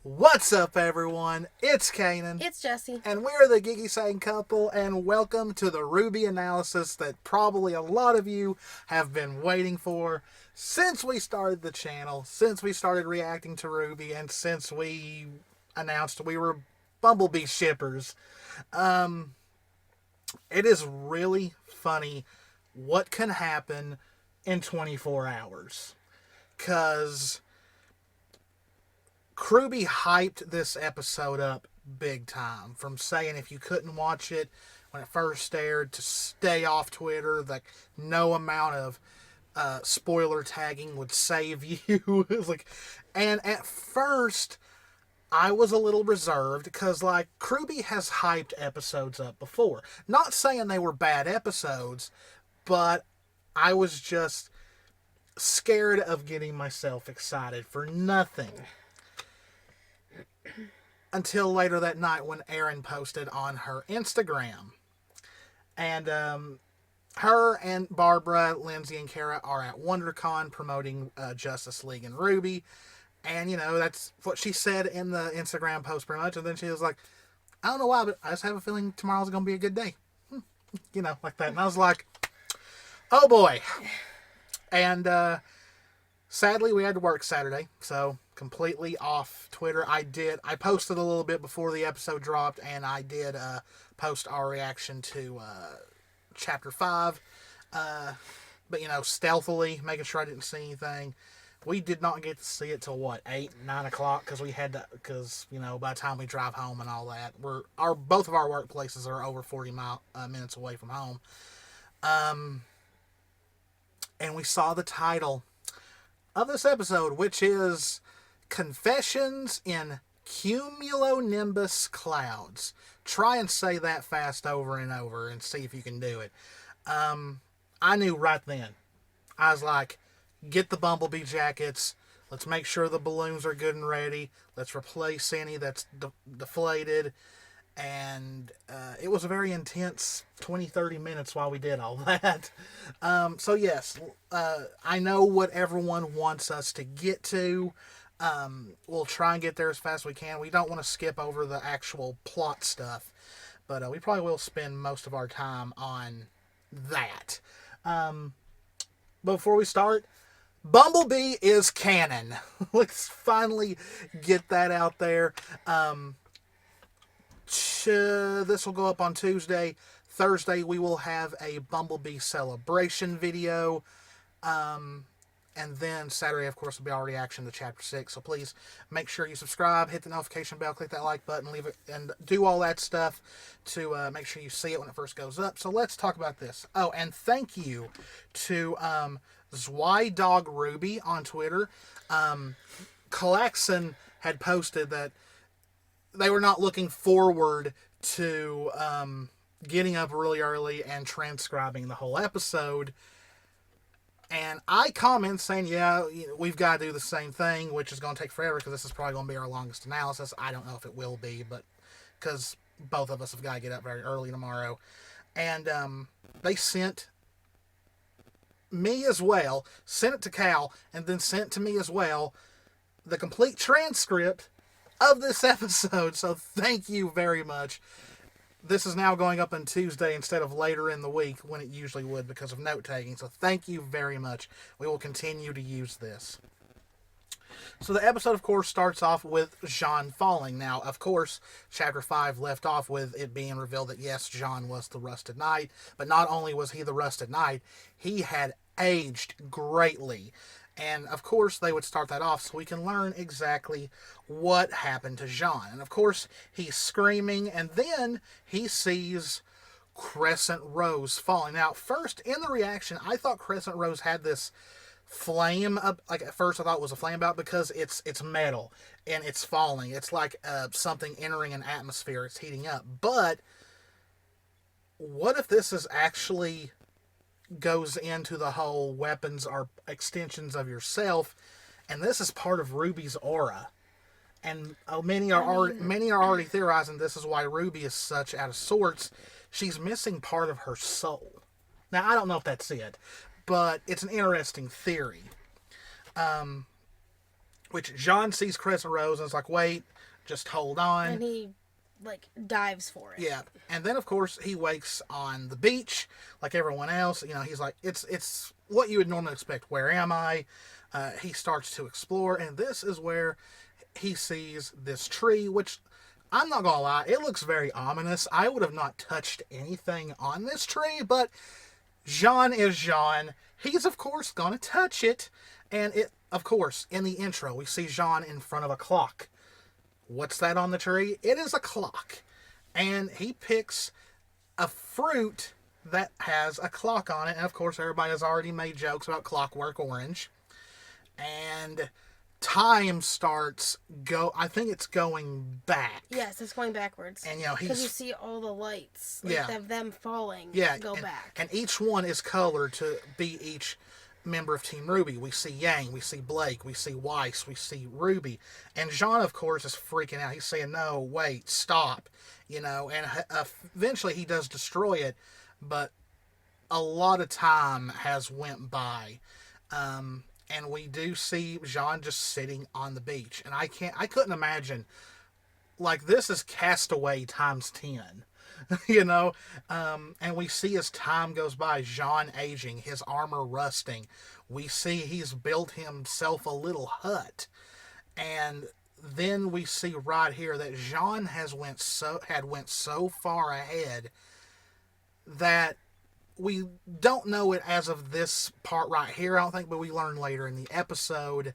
What's up, everyone? It's Kanan. It's Jessie. And we're the Giggy Sane couple, and welcome to the RWBY analysis that probably a lot of you have been waiting for since we started the channel, since we started reacting to RWBY, and since we announced we were Bumblebee shippers. It is really funny what can happen in 24 hours. Because RWBY hyped this episode up big time, from saying if you couldn't watch it when it first aired to stay off Twitter, like no amount of spoiler tagging would save you. It was like, and at first I was a little reserved because like RWBY has hyped episodes up before. Not saying they were bad episodes, but I was just scared of getting myself excited for nothing. Until later that night when Erin posted on her Instagram. And her and Barbara, Lindsay, and Kara are at WonderCon promoting Justice League and RWBY. And, you know, that's what she said in the Instagram post pretty much. And then she was like, I don't know why, but I just have a feeling tomorrow's going to be a good day. You know, like that. And I was like, oh boy. And sadly, we had to work Saturday, so completely off Twitter. I posted a little bit before the episode dropped, and I did post our reaction to Chapter 5. But, you know, stealthily, making sure I didn't see anything. We did not get to see it till, 8, 9 o'clock, because, you know, by the time we drive home and all that, both of our workplaces are over 40 minutes away from home. And we saw the title of this episode, which is Confessions in Cumulonimbus Clouds. Try and say that fast over and over and see if you can do it. I knew right then. I was like, get the Bumblebee jackets. Let's make sure the balloons are good and ready. Let's replace any that's deflated. And it was a very intense 20-30 minutes while we did all that. So yes, I know what everyone wants us to get to. We'll try and get there as fast as we can. We don't want to skip over the actual plot stuff, but we probably will spend most of our time on that. But before we start, Bumblebee is canon. Let's finally get that out there. This will go up on Tuesday. Thursday, we will have a Bumblebee celebration video. And then Saturday, of course, will be our reaction to Chapter 6. So please make sure you subscribe, hit the notification bell, click that like button, leave it, and do all that stuff to make sure you see it when it first goes up. So let's talk about this. Oh, and thank you to ZwyDogRWBY on Twitter. Klaxon had posted that they were not looking forward to getting up really early and transcribing the whole episode. And I comment saying, yeah, we've got to do the same thing, which is going to take forever because this is probably going to be our longest analysis. I don't know if it will be, but because both of us have got to get up very early tomorrow. And they sent me as well, sent it to Cal, and then sent to me as well the complete transcript of this episode. So thank you very much. This is now going up on Tuesday instead of later in the week when it usually would because of note taking. So thank you very much. We will continue to use this. So the episode, of course, starts off with Jean falling. Now, of course, Chapter 5 left off with it being revealed that, yes, Jean was the Rusted Knight. But not only was he the Rusted Knight, he had aged greatly. And, of course, they would start that off so we can learn exactly what happened to Jean. And, of course, he's screaming, and then he sees Crescent Rose falling. Now, first, in the reaction, I thought Crescent Rose had this flame up. Like, at first, I thought it was a flame about because it's metal, and it's falling. It's like something entering an atmosphere. It's heating up. But what if this is actually goes into the whole weapons are extensions of yourself, and this is part of RWBY's aura. And many are already theorizing this is why RWBY is such out of sorts. She's missing part of her soul. Now, I don't know if that's it, but it's an interesting theory. which John sees Crescent Rose and is like, wait, just hold on. And he, like, dives for it. Yeah. And then, of course, he wakes on the beach like everyone else. You know, he's like, it's what you would normally expect. Where am I? He starts to explore, and this is where he sees this tree, which I'm not gonna lie, it looks very ominous. I would have not touched anything on this tree, but Jean is Jean. He's, of course, gonna touch it. And it, of course, in the intro, we see Jean in front of a clock. What's that on the tree? It is a clock. And he picks a fruit that has a clock on it. And, of course, everybody has already made jokes about Clockwork Orange. And time starts I think it's going back. Yes, it's going backwards. And, you know, because you see all the lights, like, yeah, of them falling, go back. And each one is colored to be each member of Team RWBY. We see Yang, we see Blake, we see Weiss, we see Ruby. And Jean, of course, is freaking out. He's saying, no, wait, stop. You know, and eventually he does destroy it, but a lot of time has went by. And we do see Jean just sitting on the beach. And I couldn't imagine, like, this is Castaway times 10. You know? And we see as time goes by, Jean aging, his armor rusting. We see he's built himself a little hut. And then we see right here that Jean had went so far ahead that we don't know it as of this part right here, I don't think, but we learn later in the episode.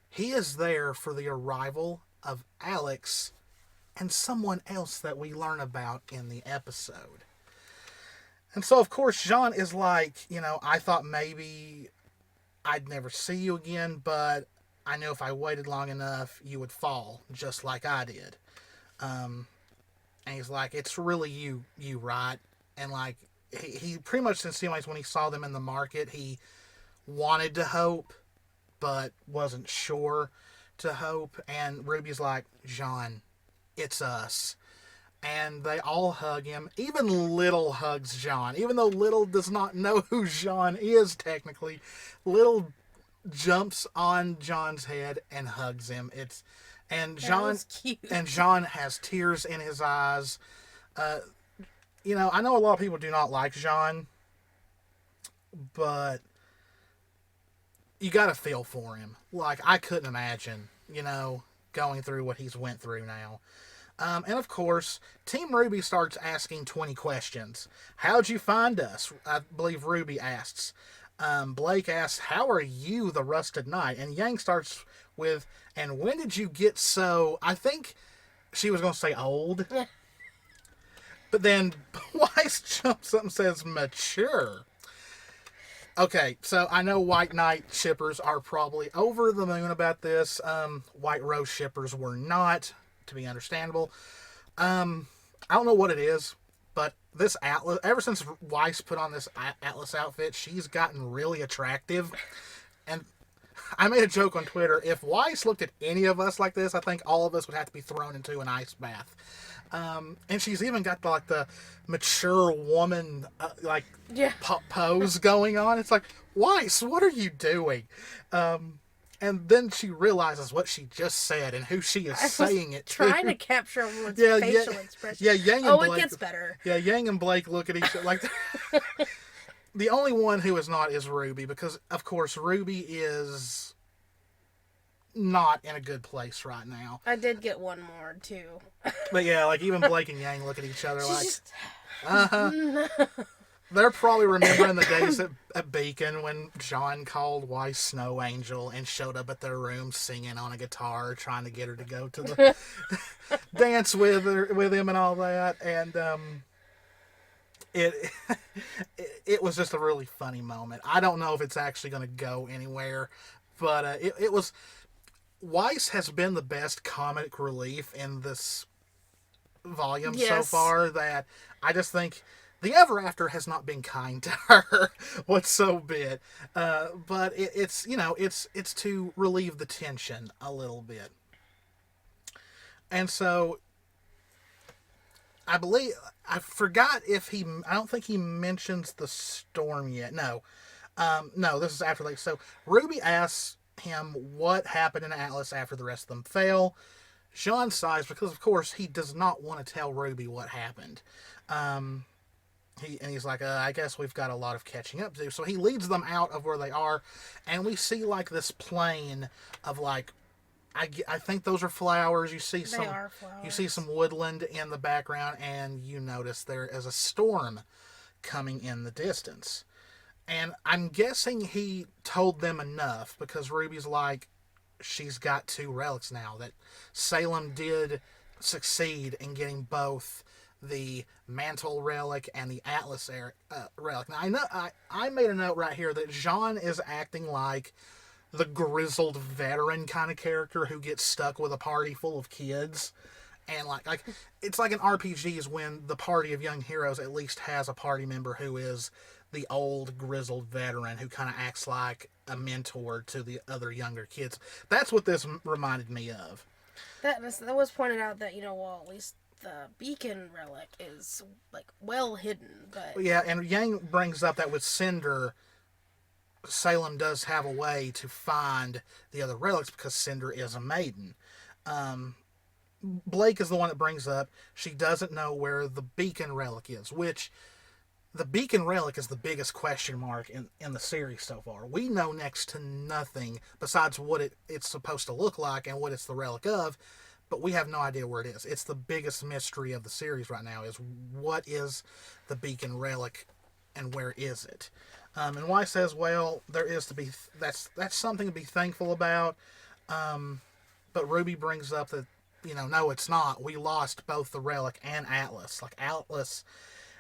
He is there for the arrival of Alex and someone else that we learn about in the episode. And so, of course, Jean is like, you know, I thought maybe I'd never see you again, but I knew if I waited long enough, you would fall, just like I did. And he's like, it's really you, right? And, like, he pretty much insinuates when he saw them in the market, he wanted to hope, but wasn't sure to hope. And Ruby's like, Jean, it's us. And they all hug him. Even Little hugs Jean. Even though Little does not know who Jean is, technically, Little jumps on John's head and hugs him. And Jean has tears in his eyes. You know, I know a lot of people do not like Jean, but you gotta feel for him. Like, I couldn't imagine, you know, going through what he's went through now. And of course, Team RWBY starts asking 20 questions. How'd you find us? I believe Ruby asks. Blake asks, how are you, the Rusted Knight? And Yang starts with, and when did you get so, I think she was going to say old. But then Weiss jumps up and says mature. Okay, so I know White Knight shippers are probably over the moon about this. White Rose shippers were not, to be understandable. I don't know what it is, but this Atlas, ever since Weiss put on this Atlas outfit, she's gotten really attractive. And I made a joke on Twitter, if Weiss looked at any of us like this, I think all of us would have to be thrown into an ice bath. And she's even got like the mature woman pose going on. It's like, Weiss, what are you doing? And then she realizes what she just said and who she is saying it to. Trying to capture everyone's facial expression. Yeah, Yang and Blake. It gets better. Yeah, Yang and Blake look at each other like the only one who is not is Ruby, because of course Ruby is not in a good place right now. I did get one more too. But yeah, like even Blake and Yang look at each other like, they're probably remembering the days at Beacon when John called Weiss Snow Angel and showed up at their room singing on a guitar, trying to get her to go to the dance with him and all that. And it was just a really funny moment. I don't know if it's actually going to go anywhere, but it was. Weiss has been the best comic relief in this volume so far, that I just think the Ever After has not been kind to her whatsoever. But it's you know, it's to relieve the tension a little bit. And so I forgot if I don't think he mentions the storm yet. No, this is after, like, so Ruby asks him what happened in Atlas after the rest of them fail. Jean sighs because, of course, he does not want to tell RWBY what happened. He's like, I guess we've got a lot of catching up to do. So he leads them out of where they are, and we see like this plain of like, I think those are flowers. You see some, you see some woodland in the background, and you notice there is a storm coming in the distance. And I'm guessing he told them enough because RWBY's like, she's got 2 relics now. That Salem did succeed in getting both the Mantle relic and the Atlas relic. Now I made a note right here that Jean is acting like the grizzled veteran kind of character who gets stuck with a party full of kids. And like it's like in RPGs when the party of young heroes at least has a party member who is the old grizzled veteran who kind of acts like a mentor to the other younger kids. That's what this reminded me of. That was pointed out that, at least the beacon relic is like well hidden, but yeah, and Yang brings up that with Cinder, Salem does have a way to find the other relics because Cinder is a maiden. Blake is the one that brings up she doesn't know where the beacon relic is, which the beacon relic is the biggest question mark in the series so far. We know next to nothing besides what it's supposed to look like and what it's the relic of, but we have no idea where it is. It's the biggest mystery of the series right now is what is the beacon relic and where is it? And Y says, well, there is to be, that's something to be thankful about. But RWBY brings up that, no, it's not. We lost both the relic and Atlas. Like, Atlas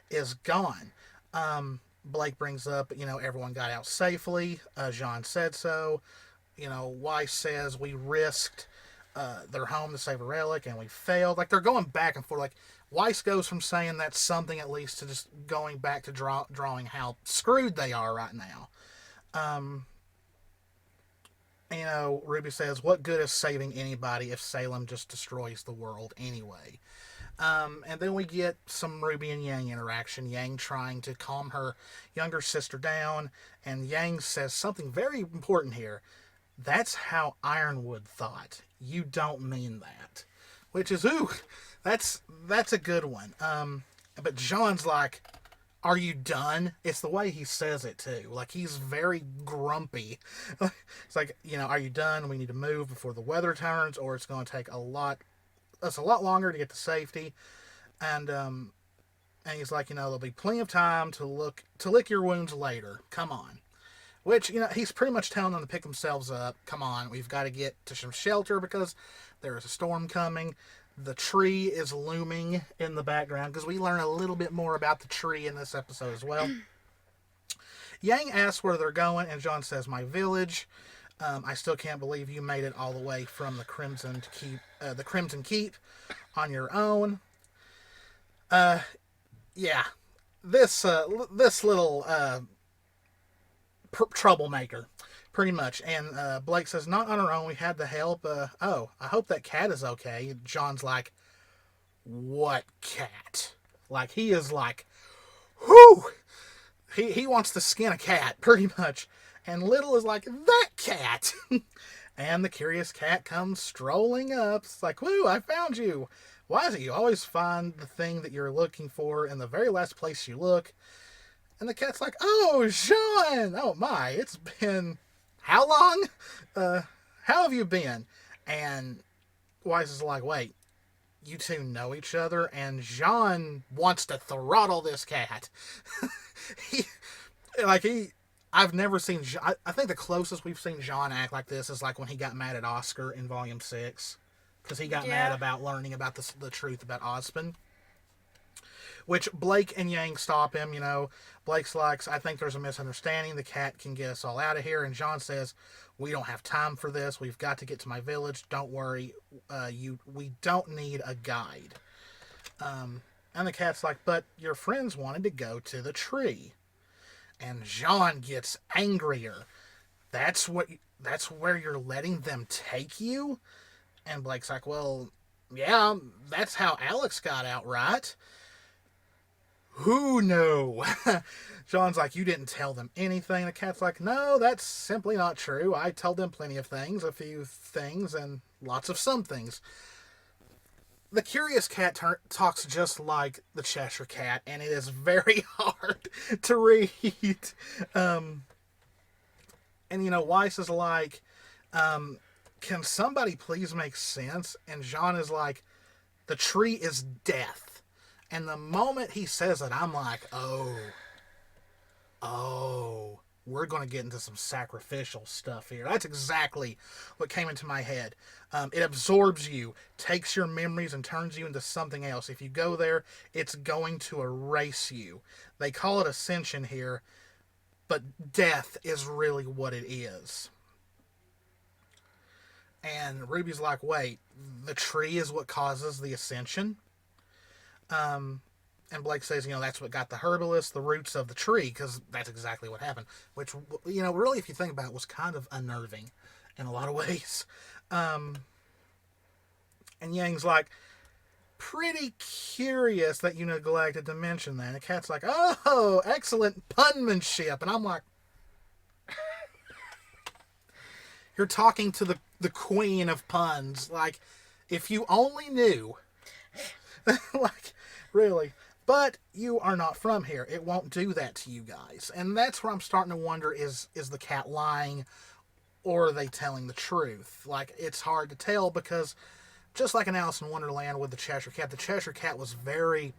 is gone. Blake brings up, everyone got out safely. Jean said so. Y says we risked their home to save a relic and we failed. Like, they're going back and forth. Like, Weiss goes from saying that's something at least to just going back to drawing how screwed they are right now. RWBY says, what good is saving anybody if Salem just destroys the world anyway? And then we get some RWBY and Yang interaction. Yang trying to calm her younger sister down, and Yang says something very important here. That's how Ironwood thought. You don't mean that. Which is, that's a good one. But Jean's like, are you done? It's the way he says it, too. Like, he's very grumpy. It's like, are you done? We need to move before the weather turns, or it's going to take a lot longer to get to safety. And he's like, there'll be plenty of time to lick your wounds later. Come on. Which, he's pretty much telling them to pick themselves up. Come on, we've got to get to some shelter because there is a storm coming. The tree is looming in the background because we learn a little bit more about the tree in this episode as well. Yang asks where they're going, and Jean says, my village. I still can't believe you made it all the way from the Crimson Keep on your own. Yeah, this little troublemaker, pretty much. And Blake says, not on our own. We had the help. I hope that cat is okay. John's like, what cat? Like, he is like, whoo! He wants to skin a cat, pretty much. And Little is like, that cat! And the curious cat comes strolling up. It's like, whoo, I found you. Why is it you always find the thing that you're looking for in the very last place you look? And the cat's like, oh, Sean! Oh, my, it's been how long? How have you been? And Weiss is like, wait, you two know each other? And Jean wants to throttle this cat. I've never seen, I think the closest we've seen Jean act like this is like when he got mad at Oscar in Volume 6. Because he got mad about learning about the truth about Ozpin. Which Blake and Yang stop him, Blake's like, I think there's a misunderstanding. The cat can get us all out of here. And Jean says, we don't have time for this. We've got to get to my village. Don't worry. We don't need a guide. And the cat's like, but your friends wanted to go to the tree. And Jean gets angrier. That's where you're letting them take you? And Blake's like, well, yeah, that's how Alex got out, right? Who no? John's like, you didn't tell them anything. The cat's like, no, that's simply not true. I told them plenty of things, a few things, and lots of some things. The Curious Cat talks just like the Cheshire Cat, and it is very hard to read. And, Weiss is like, can somebody please make sense? And John is like, the tree is death. And the moment he says it, I'm like, we're going to get into some sacrificial stuff here. That's exactly what came into my head. It absorbs you, takes your memories, and turns you into something else. If you go there, it's going to erase you. They call it ascension here, but death is really what it is. And Ruby's like, wait, the tree is what causes the ascension? And Blake says, that's what got the herbalist, the roots of the tree, because that's exactly what happened. Which, really, if you think about it, was kind of unnerving in a lot of ways. And Yang's like, pretty curious that you neglected to mention that. And the cat's like, oh, excellent punmanship. And I'm like, you're talking to the queen of puns. Like, if you only knew. Like, really. But you are not from here. It won't do that to you guys. And that's where I'm starting to wonder, is the cat lying, or are they telling the truth? Like, it's hard to tell, because just like in Alice in Wonderland with the Cheshire Cat was very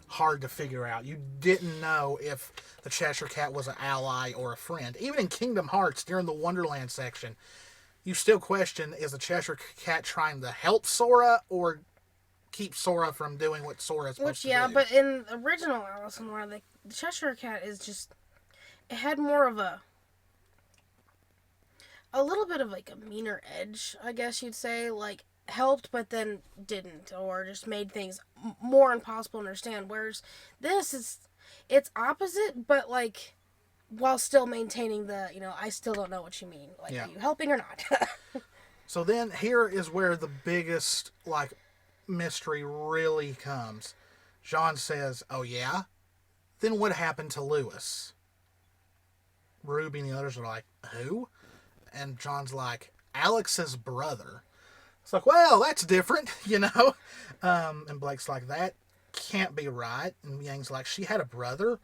hard to figure out. You didn't know if the Cheshire Cat was an ally or a friend. Even in Kingdom Hearts, during the Wonderland section, you still question, is the Cheshire Cat trying to help Sora, or keep Sora from doing what Sora is supposed to do? Yeah, but in original Alice in Wonderland, the Cheshire Cat is just... It had more of a little bit of, like, a meaner edge, I guess you'd say. Like, helped, but then didn't. Or just made things more impossible to understand. Whereas this is... It's opposite, but, like, while still maintaining the, I still don't know what you mean. Like, Are you helping or not? So then, here is where the biggest, like, mystery really comes. Jean says, oh yeah? Then what happened to Lewis? Ruby and the others are like, who? And John's like, Alex's brother. It's like, well, that's different, And Blake's like, that can't be right. And Yang's like, she had a brother?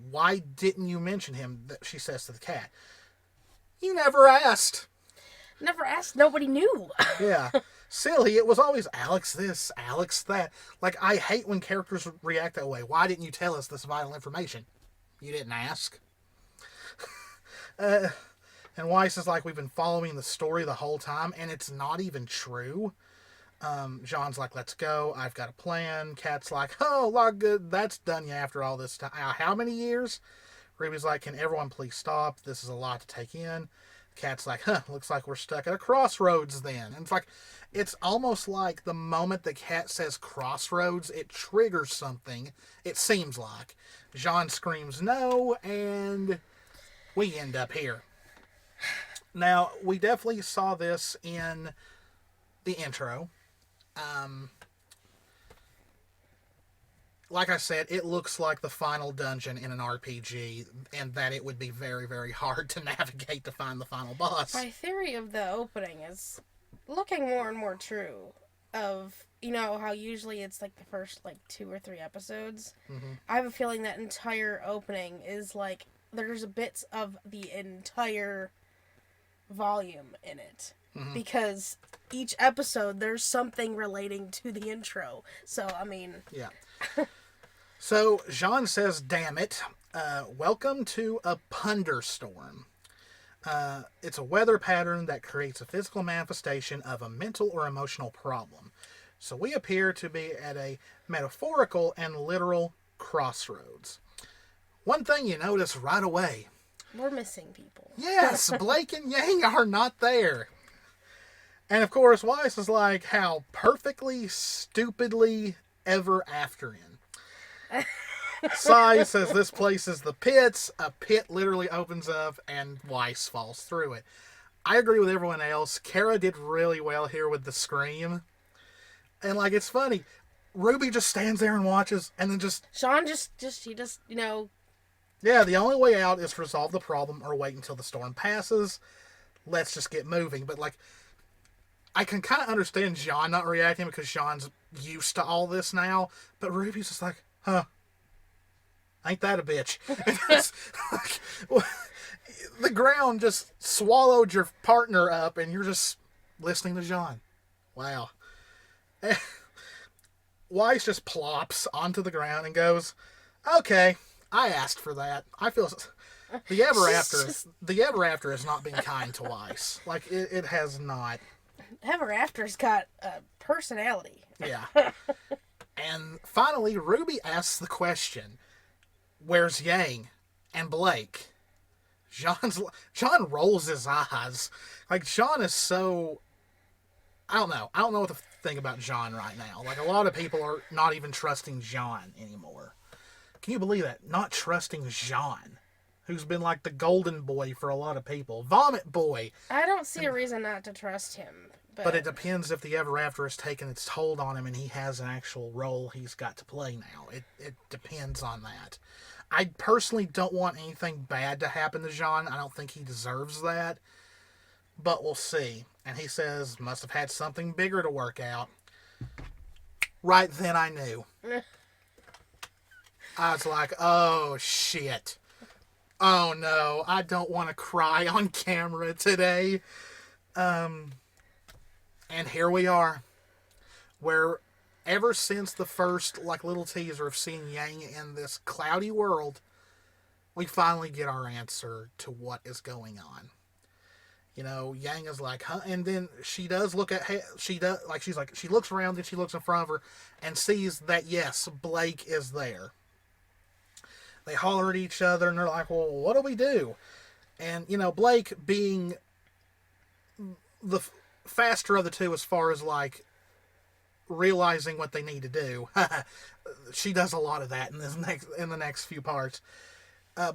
Why didn't you mention him? She says to the cat. You never asked. Never asked. Nobody knew. Yeah. Silly. It was always Alex this, Alex that. Like, I hate when characters react that way. Why didn't you tell us this vital information? You didn't ask. And Weiss is like, we've been following the story the whole time, and it's not even true. John's like, let's go. I've got a plan. Cat's like, oh, lot good. That's done you after all this time. How many years? Ruby's like, can everyone please stop? This is a lot to take in. Cat's like, looks like we're stuck at a crossroads then. And it's almost like the moment the cat says crossroads, it triggers something. It seems like. Jean screams no, and we end up here. Now, we definitely saw this in the intro. Like I said, it looks like the final dungeon in an RPG, and that it would be very, very hard to navigate to find the final boss. My theory of the opening is looking more and more true of, how usually it's like the first, 2 or 3 episodes. Mm-hmm. I have a feeling that entire opening is like, there's bits of the entire volume in it. Mm-hmm. Because each episode, there's something relating to the intro. So, I mean... Yeah. So, Jean says, damn it, welcome to a punderstorm. It's a weather pattern that creates a physical manifestation of a mental or emotional problem. So we appear to be at a metaphorical and literal crossroads. One thing you notice right away. We're missing people. Yes, Blake and Yang are not there. And of course, Weiss is like, how perfectly, stupidly ever after in. Sai says this place is the pits. A pit literally opens up and Weiss falls through it. I agree with everyone else. Kara did really well here with the scream. And it's funny. RWBY just stands there and watches, and then Sean he just, yeah, the only way out is to resolve the problem or wait until the storm passes. Let's just get moving. But, like, I can kind of understand John not reacting because Sean's used to all this now. But RWBY's just like, huh, ain't that a bitch? Like, the ground just swallowed your partner up, and you're just listening to John. Wow. Weiss just plops onto the ground and goes, okay, I asked for that. I feel the ever after has not been kind to Weiss. Like, it has not. Ever after's got a personality. Yeah. And finally, RWBY asks the question, where's Yang and Blake? John rolls his eyes. Like, John is so... I don't know what to think about John right now. Like, a lot of people are not even trusting John anymore. Can you believe that? Not trusting John, who's been like the golden boy for a lot of people. Vomit boy. I don't see a reason not to trust him. But it depends if the ever after has taken its toll on him and he has an actual role he's got to play now. It depends on that. I personally don't want anything bad to happen to John. I don't think he deserves that. But we'll see. And he says, must have had something bigger to work out. Right then I knew. I was like, oh shit. Oh no, I don't want to cry on camera today. And here we are. Where ever since the first like little teaser of seeing Yang in this cloudy world, we finally get our answer to what is going on. You know, Yang is like, huh? And then she does look at, she looks around and she looks in front of her and sees that, yes, Blake is there. They holler at each other and they're like, well, what do we do? And, you know, Blake being the faster of the two as far as, like, realizing what they need to do. She does a lot of that in the next few parts.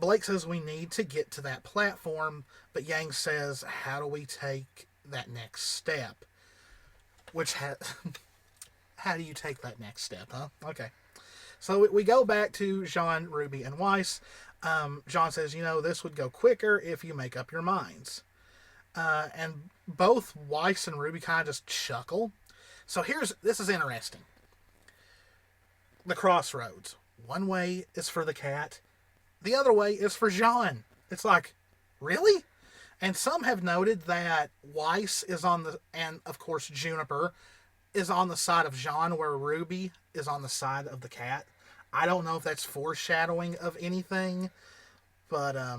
Blake says we need to get to that platform, but Yang says, how do we take that next step? How do you take that next step, huh? Okay. So we go back to Jean, RWBY, and Weiss. Jean says, you know, this would go quicker if you make up your minds. And both Weiss and RWBY kind of just chuckle. So this is interesting. The crossroads. One way is for the cat. The other way is for Jean. It's like, really? And some have noted that Weiss is and of course Juniper is on the side of Jean, where RWBY is on the side of the cat. I don't know if that's foreshadowing of anything, but I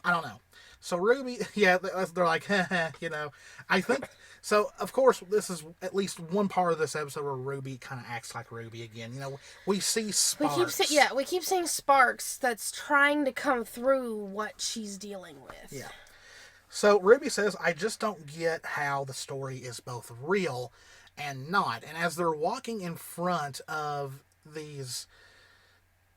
don't know. So RWBY, yeah, they're like, you know, I think so. Of course, this is at least one part of this episode where RWBY kind of acts like RWBY again. You know, we see Sparks. We keep seeing Sparks that's trying to come through what she's dealing with. Yeah. So RWBY says, I just don't get how the story is both real and not. And as they're walking in front of these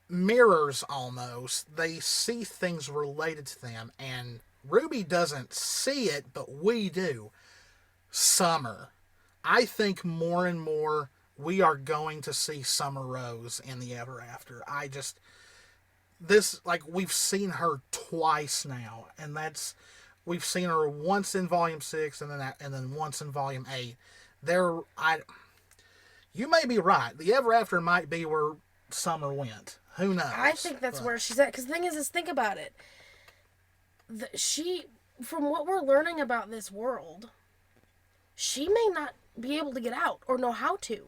mirrors almost, they see things related to them. And RWBY doesn't see it, but we do. Summer. I think more and more we are going to see Summer Rose in the Ever After. We've seen her twice now, and we've seen her once in Volume 6 and then once in Volume 8. You may be right. The Ever After might be where Summer went. Who knows? I think that's where she's at. Because the thing is think about it. From what we're learning about this world, she may not be able to get out or know how to.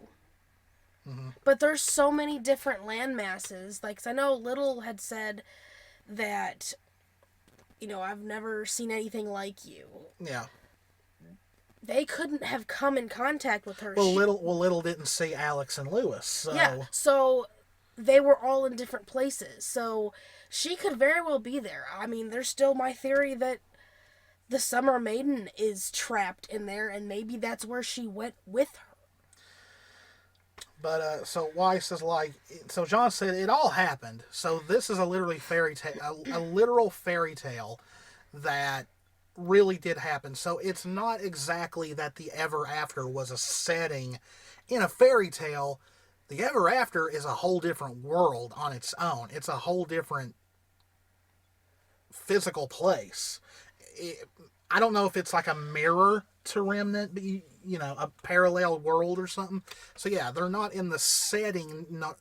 Mm-hmm. But there's so many different land masses. Like, 'cause I know Little had said that, you know, I've never seen anything like you. Yeah. They couldn't have come in contact with her. Well, Little didn't see Alex and Lewis. So. Yeah, so they were all in different places. So she could very well be there. I mean, there's still my theory that the Summer Maiden is trapped in there, and maybe that's where she went with her. But, so Weiss is like, so John said it all happened. So this is a literal fairy tale that really did happen. So it's not exactly that the ever after was a setting in a fairy tale. The ever after is a whole different world on its own. It's a whole different physical place. It, I don't know if it's like a mirror to Remnant, but a parallel world or something. So yeah, they're not in the setting. Not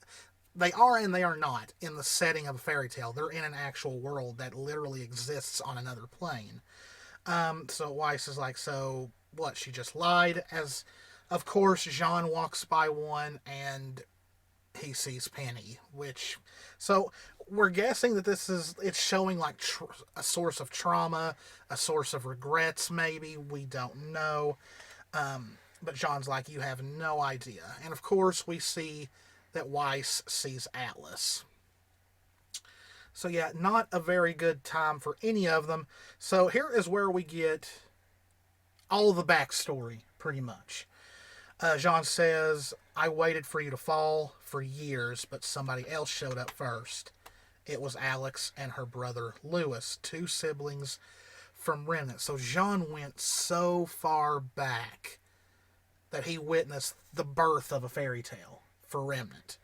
they are and they are not in the setting of a fairy tale. They're in an actual world that literally exists on another plane. So Weiss is like, so what? She just lied. As of course, Jean walks by one and he sees Penny, which so we're guessing that it's showing like a source of trauma, a source of regrets. Maybe we don't know, but John's like, you have no idea. And of course, we see that Weiss sees Atlas. So yeah, not a very good time for any of them. So here is where we get all the backstory, pretty much. Jean says, I waited for you to fall for years, but somebody else showed up first. It was Alex and her brother Louis, two siblings from Remnant. So Jean went so far back that he witnessed the birth of a fairy tale for Remnant.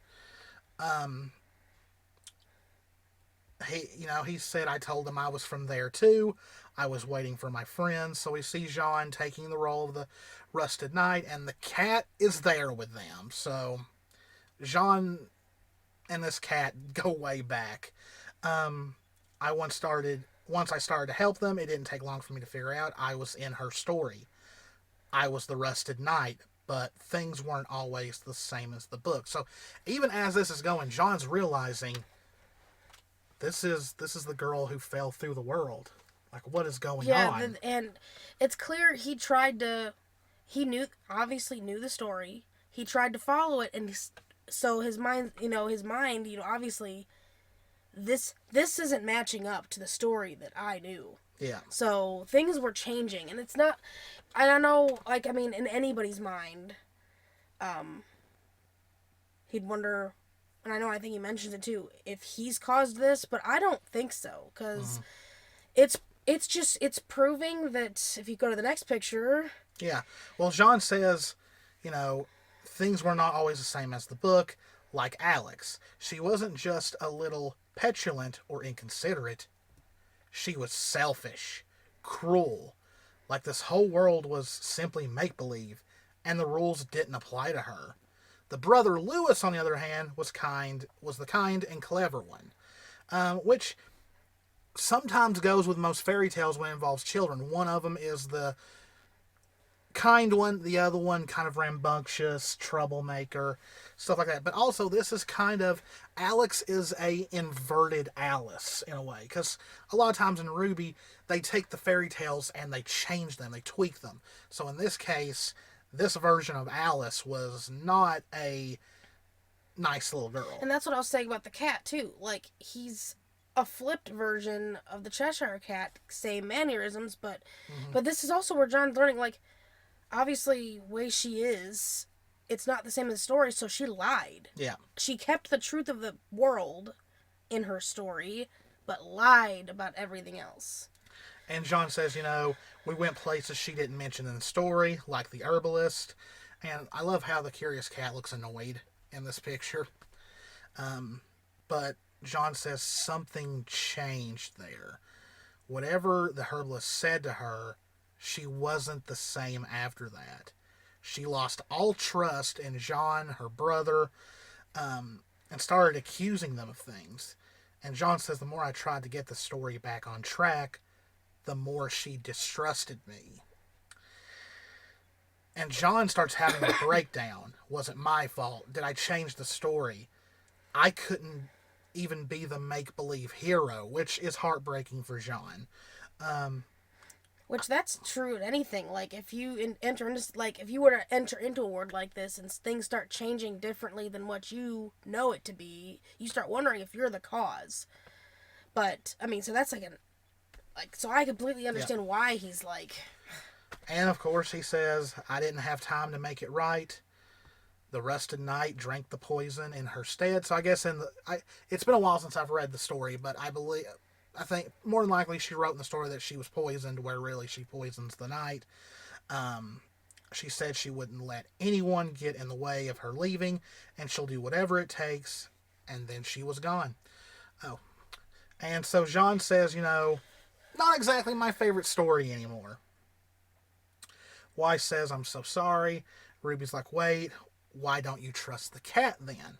He said, I told him I was from there too. I was waiting for my friends. So we see Jean taking the role of the Rusted Knight, and the cat is there with them. So Jean and this cat go way back. Once I started to help them, it didn't take long for me to figure out I was in her story. I was the Rusted Knight, but things weren't always the same as the book. So even as this is going, Jean's realizing this is the girl who fell through the world. Like, what is going on? Yeah, and it's clear he obviously knew the story. He tried to follow it, and so his mind, obviously, this isn't matching up to the story that I knew. Yeah. So things were changing, and it's not. I don't know. In anybody's mind, he'd wonder. And I think he mentions it too, if he's caused this, but I don't think so, because it's proving that if you go to the next picture. Yeah. Well, Jean says, things were not always the same as the book, like Alex. She wasn't just a little petulant or inconsiderate. She was selfish, cruel. Like this whole world was simply make-believe, and the rules didn't apply to her. The brother Louis, on the other hand, was the kind and clever one, which sometimes goes with most fairy tales when it involves children. One of them is the kind one, the other one kind of rambunctious, troublemaker, stuff like that. But also, this is Alex is a inverted Alice in a way, because a lot of times in RWBY, they take the fairy tales and they change them, they tweak them. So in this case, this version of Alice was not a nice little girl. And that's what I was saying about the cat, too. Like, he's a flipped version of the Cheshire Cat, same mannerisms, but this is also where John's learning, like, obviously, way she is, it's not the same as the story, so she lied. Yeah. She kept the truth of the world in her story, but lied about everything else. And Jean says, we went places she didn't mention in the story, like the herbalist. And I love how the curious cat looks annoyed in this picture. But Jean says something changed there. Whatever the herbalist said to her, she wasn't the same after that. She lost all trust in Jean, her brother, and started accusing them of things. And Jean says the more I tried to get the story back on track, the more she distrusted me. And Jean starts having a breakdown. Was it my fault? Did I change the story? I couldn't even be the make-believe hero, which is heartbreaking for Jean. Which that's true in anything. Like, if you if you were to enter into a world like this and things start changing differently than what you know it to be, you start wondering if you're the cause. But so that's so I completely understand why he's like. And of course he says, I didn't have time to make it right. The Rusted Knight drank the poison in her stead. So I guess it's been a while since I've read the story, but I I think more than likely she wrote in the story that she was poisoned, where really she poisons the night. She said she wouldn't let anyone get in the way of her leaving, and she'll do whatever it takes. And then she was gone. Oh, and so Jean says, not exactly my favorite story anymore. Y says, I'm so sorry. Ruby's like, wait, why don't you trust the cat then?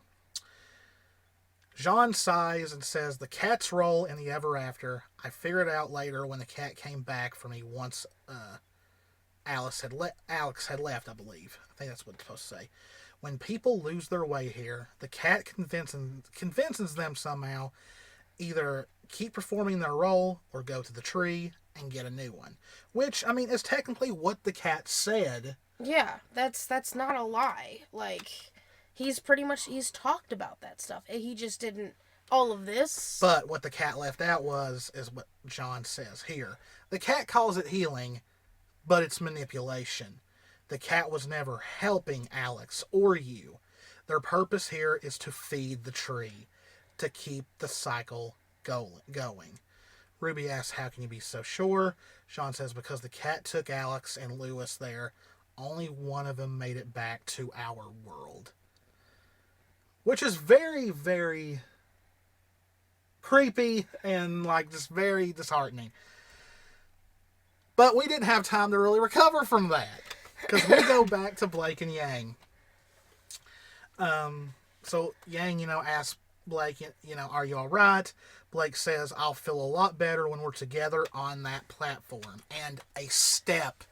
Jean sighs and says, the cat's role in the ever after, I figured out later when the cat came back for me once Alex had left, I believe. I think that's what it's supposed to say. When people lose their way here, the cat convinces them somehow either keep performing their role or go to the tree and get a new one. Which, I mean, is technically what the cat said. Yeah, that's not a lie. Like, he's talked about that stuff. He just didn't, all of this. But what the cat left out is what John says here. The cat calls it healing, but it's manipulation. The cat was never helping Alex or you. Their purpose here is to feed the tree, to keep the cycle going. Ruby asks, how can you be so sure? Sean says, because the cat took Alex and Lewis there. Only one of them made it back to our world. Which is very, very creepy and just very disheartening. But we didn't have time to really recover from that. Because we go back to Blake and Yang. So Yang, asks Blake, are you all right? Blake says, I'll feel a lot better when we're together on that platform. And a step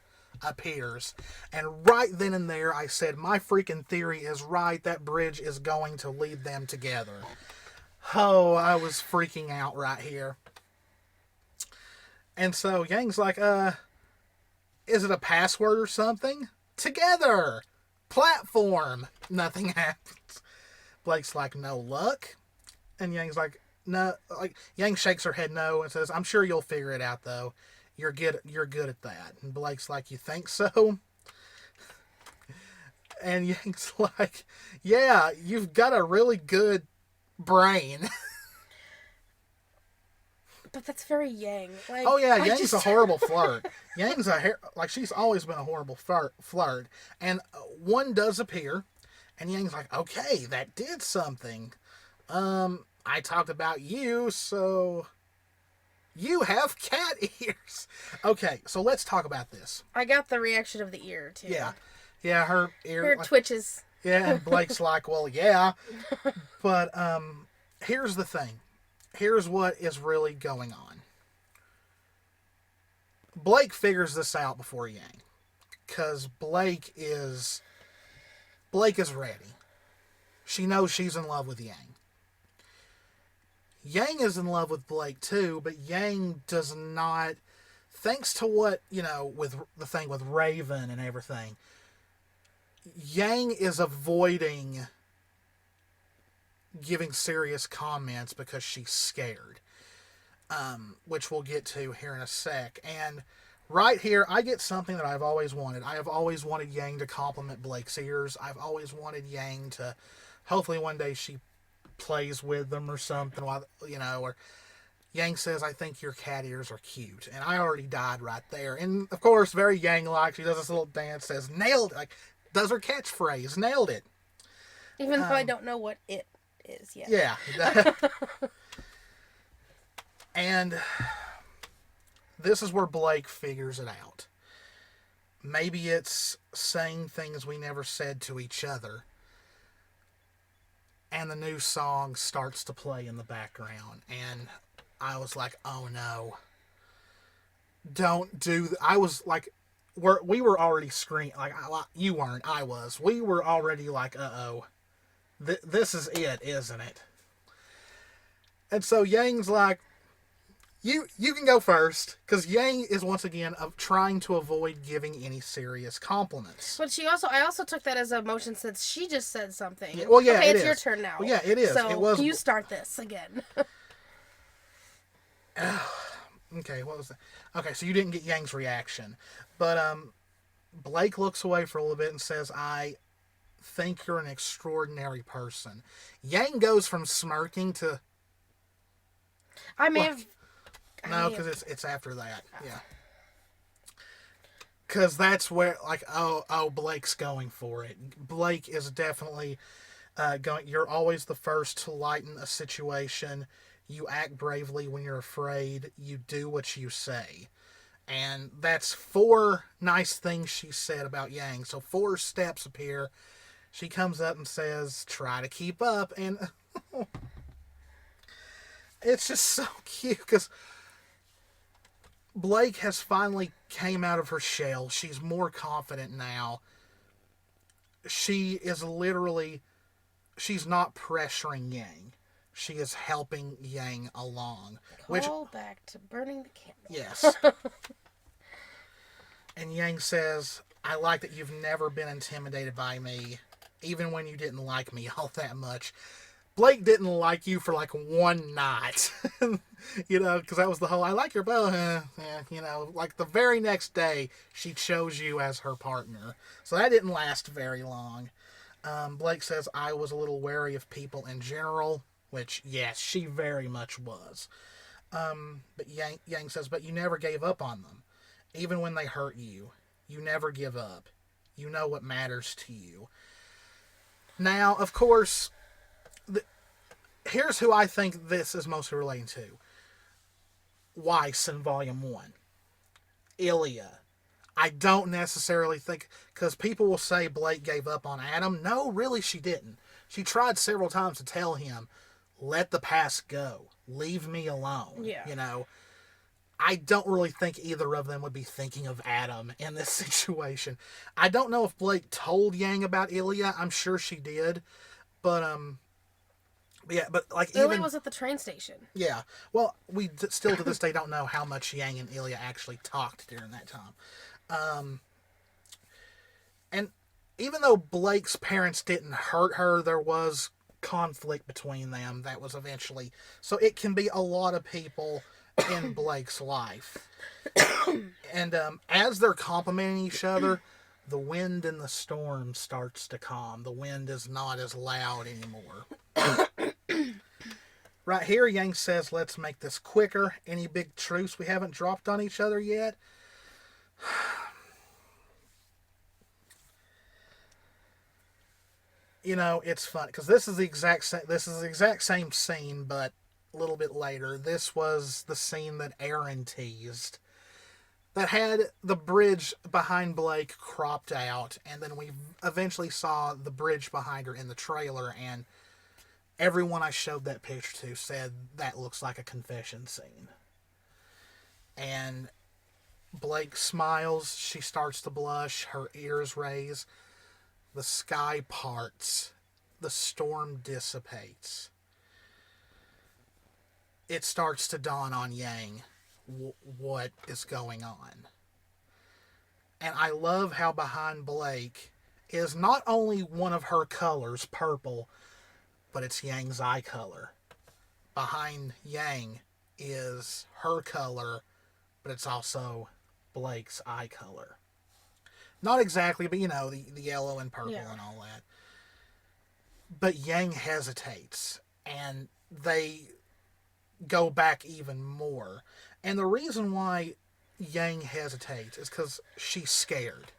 appears. And right then and there, I said, my freaking theory is right. That bridge is going to lead them together. Oh, I was freaking out right here. And so Yang's like, is it a password or something? Together! Platform! Nothing happens. Blake's like, no luck? And Yang's like, no. Yang shakes her head no and says, I'm sure you'll figure it out, though. You're good at that. And Blake's like, you think so? And Yang's like, yeah, you've got a really good brain. But that's very Yang. Oh yeah, Yang's a horrible flirt. Yang's she's always been a horrible flirt. And one does appear, and Yang's like, okay, that did something. I talked about you, so you have cat ears. Okay, so let's talk about this. I got the reaction of the ear too. Yeah, her ear twitches. Yeah, and Blake's like, well, yeah, but here's the thing. Here's what is really going on. Blake figures this out before Yang. Because Blake is ready. She knows she's in love with Yang. Yang is in love with Blake too, but Yang does not, thanks to what, with the thing with Raven and everything, Yang is avoiding giving serious comments because she's scared, which we'll get to here in a sec. And right here, I get something that I've always wanted. I have always wanted Yang to compliment Blake's ears. I've always wanted Yang to, hopefully one day she plays with them or something, or Yang says, I think your cat ears are cute. And I already died right there. And of course, very Yang-like, she does this little dance, says, nailed it, does her catchphrase, nailed it. Even though I don't know what it is yet. Yeah. And this is where Blake figures it out. Maybe it's saying things we never said to each other. And the new song starts to play in the background. And I was like, oh no. Don't do I was like, we were already screaming. Like, you weren't, I was. We were already like, uh-oh. This is it, isn't it? And so Yang's like, you can go first, because Yang is once again trying to avoid giving any serious compliments. But I also took that as a motion since she just said something. Yeah, well, yeah, okay, it's your turn now. Well, yeah, it is. So you start this again. Okay, what was that? Okay, so you didn't get Yang's reaction, but Blake looks away for a little bit and says, I think you're an extraordinary person. Yang goes from smirking to... No, because it's after that. Yeah. Because that's where, like, Blake's going for it. Blake is definitely going. You're always the first to lighten a situation. You act bravely when you're afraid. You do what you say. And that's 4 nice things she said about Yang. So 4 steps appear. She comes up and says, try to keep up. And it's just so cute because Blake has finally came out of her shell. She's more confident now. She is literally, she's not pressuring Yang. She is helping Yang along. Call back to burning the candle. Yes. And Yang says, I like that you've never been intimidated by me, even when you didn't like me all that much. Blake didn't like you for like 1 night. Because that was the whole, I like your bow. Like the very next day, she chose you as her partner. So that didn't last very long. Blake says, I was a little wary of people in general, which, yes, she very much was. But Yang says, but you never gave up on them. Even when they hurt you, you never give up. You know what matters to you. Now, of course, here's who I think this is mostly relating to. Weiss in Volume 1. Ilya. I don't necessarily think, because people will say Blake gave up on Adam. No, really she didn't. She tried several times to tell him, let the past go. Leave me alone. Yeah. I don't really think either of them would be thinking of Adam in this situation. I don't know if Blake told Yang about Ilya. I'm sure she did. But, yeah, but like Ilya was at the train station. Yeah. Well, we still to this day don't know how much Yang and Ilya actually talked during that time. And even though Blake's parents didn't hurt her, there was conflict between them that was eventually... So it can be a lot of people in Blake's life. And as they're complimenting each other, the wind in the storm starts to calm. The wind is not as loud anymore. Right here, Yang says, let's make this quicker. Any big truce we haven't dropped on each other yet? It's fun because this is the exact same scene, but a little bit later. This was the scene that Aaron teased that had the bridge behind Blake cropped out, and then we eventually saw the bridge behind her in the trailer, and everyone I showed that picture to said that looks like a confession scene. And Blake smiles, she starts to blush, her ears raise, the sky parts, the storm dissipates. It starts to dawn on Yang what is going on. And I love how behind Blake is not only one of her colors, purple, but it's Yang's eye color. Behind Yang is her color, but it's also Blake's eye color. Not exactly, but the yellow and purple and all that. But Yang hesitates, and they go back even more. And the reason why Yang hesitates is because she's scared.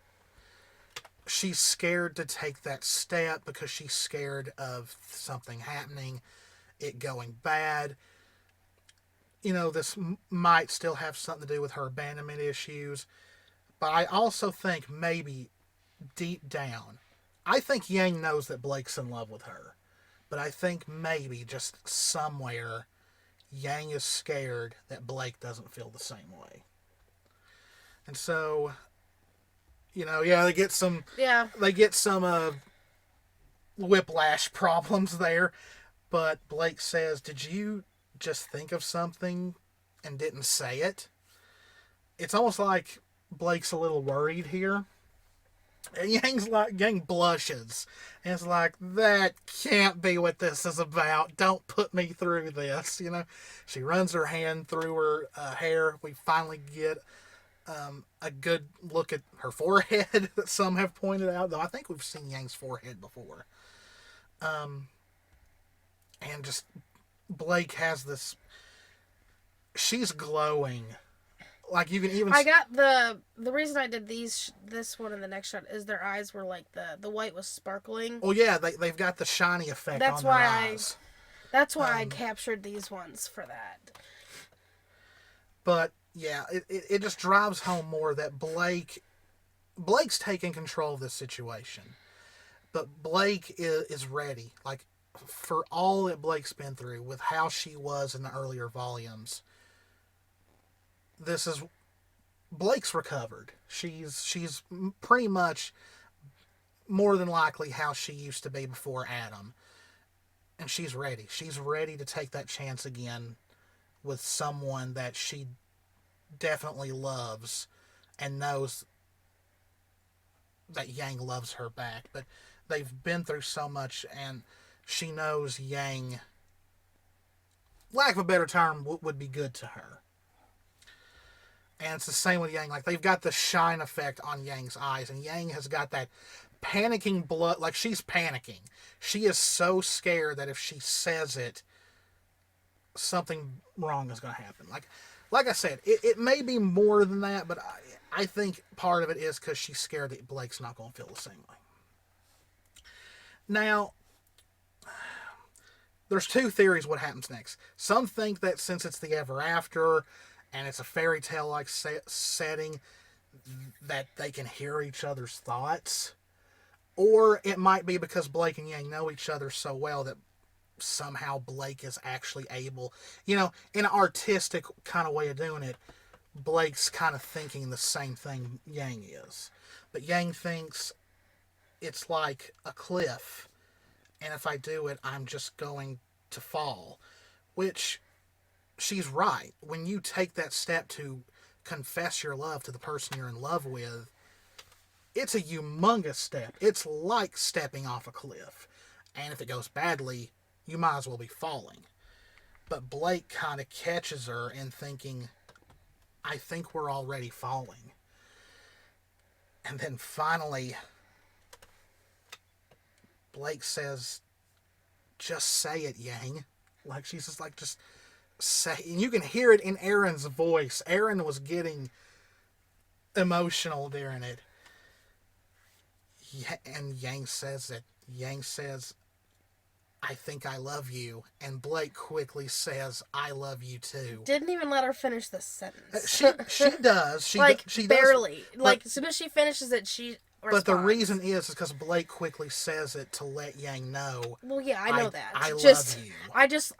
She's scared to take that step because she's scared of something happening, it going bad. This might still have something to do with her abandonment issues. But I also think maybe deep down, I think Yang knows that Blake's in love with her. But I think maybe just somewhere, Yang is scared that Blake doesn't feel the same way. And so, they get some whiplash problems there. But Blake says, did you just think of something and didn't say it? It's almost like Blake's a little worried here. And Yang blushes. And it's like, that can't be what this is about. Don't put me through this. She runs her hand through her hair. We finally get a good look at her forehead that some have pointed out. Though I think we've seen Yang's forehead before. And just Blake has this... she's glowing. Like, you can even... I got the reason I did this one in the next shot is their eyes were like the white was sparkling. Oh, yeah, they've got the shiny effect on their eyes. That's why I captured these ones for that. But, yeah, it just drives home more that Blake's taking control of this situation. But Blake is ready. Like, for all that Blake's been through with how she was in the earlier volumes, this is... Blake's recovered. She's pretty much more than likely how she used to be before Adam. And she's ready. She's ready to take that chance again with someone that she definitely loves and knows that Yang loves her back. But they've been through so much, and she knows Yang, lack of a better term, would be good to her. And it's the same with Yang. Like, they've got the shine effect on Yang's eyes, and Yang has got that panicking blood. Like, she's panicking. She is so scared that if she says it, something wrong is going to happen. Like I said, it may be more than that, but I think part of it is because she's scared that Blake's not going to feel the same way. Now, there's two theories what happens next. Some think that since it's the Ever After and it's a fairy tale like setting, that they can hear each other's thoughts. Or it might be because Blake and Yang know each other so well that somehow Blake is actually able, in an artistic kind of way of doing it, Blake's kind of thinking the same thing Yang is. But Yang thinks it's like a cliff, and if I do it, I'm just going to fall. Which, she's right. When you take that step to confess your love to the person you're in love with, it's a humongous step. It's like stepping off a cliff. And if it goes badly, you might as well be falling. But Blake kind of catches her in thinking, I think we're already falling. And then finally, Blake says, just say it, Yang. Like, she's just like, just say, and you can hear it in Aaron's voice. Aaron was getting emotional during it. And Yang says it. Yang says, I think I love you. And Blake quickly says, I love you too. Didn't even let her finish the sentence. She does. She barely. Does, like, as soon as she finishes it, she responds. But the reason is because Blake quickly says it to let Yang know. Well, yeah, I know that. I love you.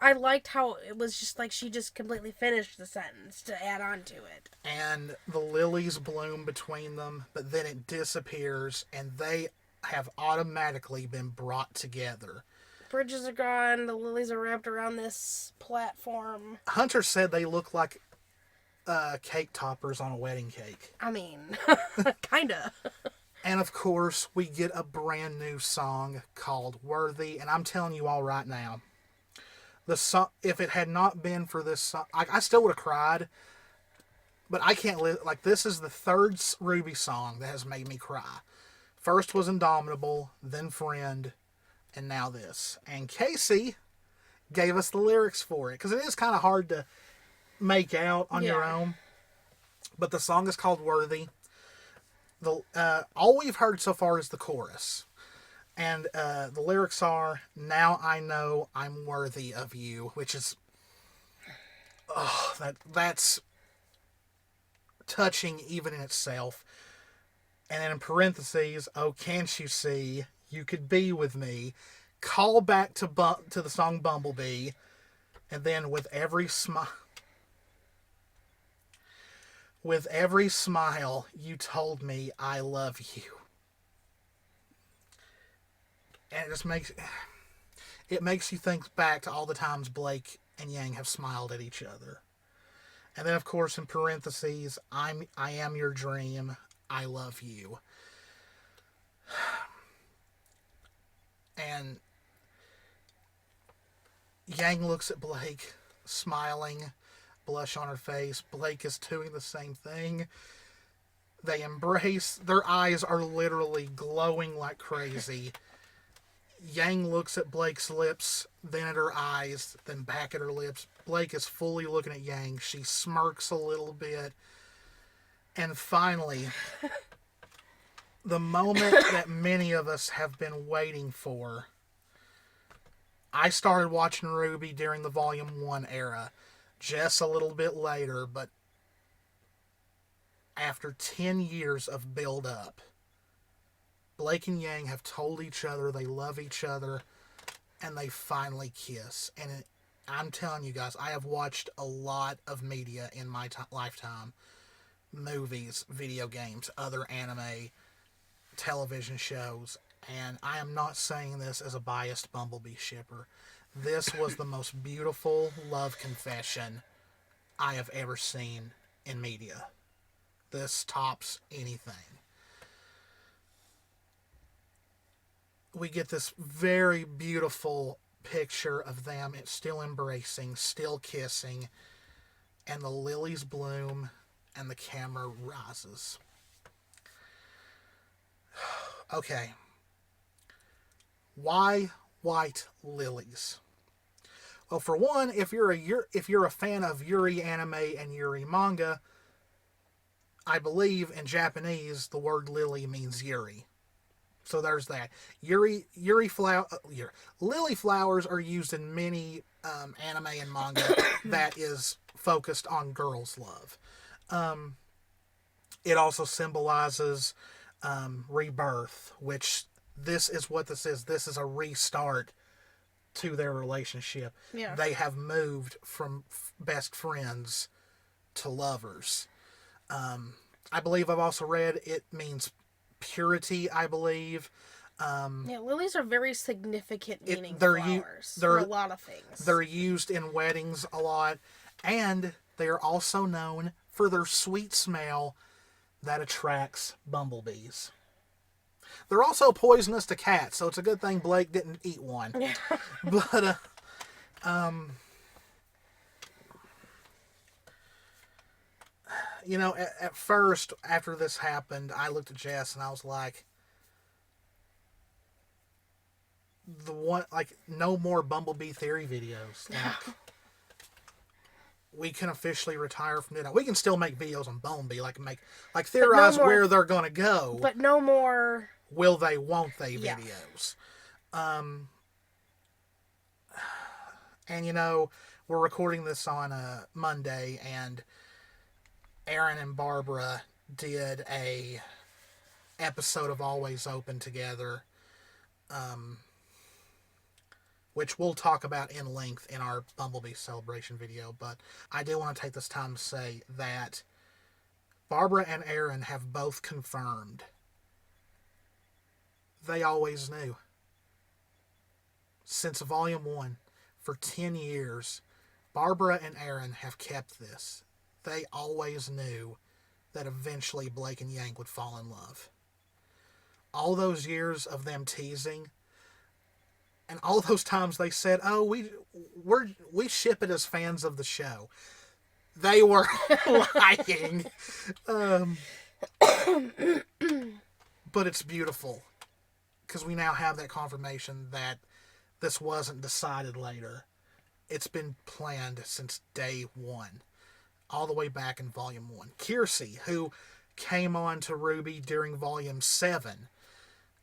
I liked how it was just like she just completely finished the sentence to add on to it. And the lilies bloom between them, but then it disappears, and they have automatically been brought together. Bridges are gone, the lilies are wrapped around this platform. Hunter said they look like cake toppers on a wedding cake. I mean, kinda. And of course, we get a brand new song called Worthy, and I'm telling you all right now, the song, if it had not been for this song, I still would have cried, but I can't live, like, this is the third RWBY song that has made me cry. First was Indomitable, then Friend, and now this. And Casey gave us the lyrics for it, because it is kind of hard to make out on your own. But the song is called Worthy. All we've heard so far is the chorus. And the lyrics are, now I know I'm worthy of you, which is, that's touching even in itself. And then in parentheses, oh, can't you see, you could be with me. Call back to the song Bumblebee. And then with every smile, you told me I love you. And it just makes you think back to all the times Blake and Yang have smiled at each other. And then, of course, in parentheses, I am your dream. I love you. And Yang looks at Blake, smiling, blush on her face. Blake is doing the same thing. They embrace. Their eyes are literally glowing like crazy. Yang looks at Blake's lips, then at her eyes, then back at her lips, Blake is fully looking at Yang. She smirks a little bit. And finally, the moment that many of us have been waiting for. I started watching RWBY during the Volume 1 era. Jess a little bit later, but after 10 years of build-up, Blake and Yang have told each other they love each other, and they finally kiss. And I'm telling you guys, I have watched a lot of media in my lifetime. Movies, video games, other anime, television shows, and I am not saying this as a biased Bumblebee shipper. This was the most beautiful love confession I have ever seen in media. This tops anything. We get this very beautiful picture of them still embracing, still kissing, and the lilies bloom and the camera rises. Okay. Why white lilies? Well, for one, if you're a fan of Yuri anime and Yuri manga, I believe in Japanese the word lily means Yuri. So there's that. Lily flowers are used in many anime and manga that is focused on girls' love. It also symbolizes rebirth, which this is what this is. This is a restart to their relationship. Yeah. They have moved from best friends to lovers. I believe I've also read it means purity, I believe. Yeah, lilies are very significant meaning flowers for a lot of things. They're used in weddings a lot, and they are also known for their sweet smell that attracts bumblebees. They're also poisonous to cats, so it's a good thing Blake didn't eat one. Yeah. But, you know, at first, after this happened, I looked at Jess and I was like, no more Bumblebee theory videos. Like, we can officially retire from it. We can still make videos on Bumblebee, theorize where they're gonna go. But no more. Will they? Won't they? Videos. And you know, we're recording this on a Monday, and Aaron and Barbara did a episode of Always Open together, which we'll talk about in length in our Bumblebee celebration video. But I do want to take this time to say that Barbara and Aaron have both confirmed they always knew. Since Volume 1, for 10 years, Barbara and Aaron have kept this. They always knew that eventually Blake and Yang would fall in love. All those years of them teasing, and all those times they said, "Oh, we ship it as fans of the show." They were lying. But it's beautiful, because we now have that confirmation that this wasn't decided later. It's been planned since day one, all the way back in Volume 1. Kiersey, who came on to RWBY during Volume 7,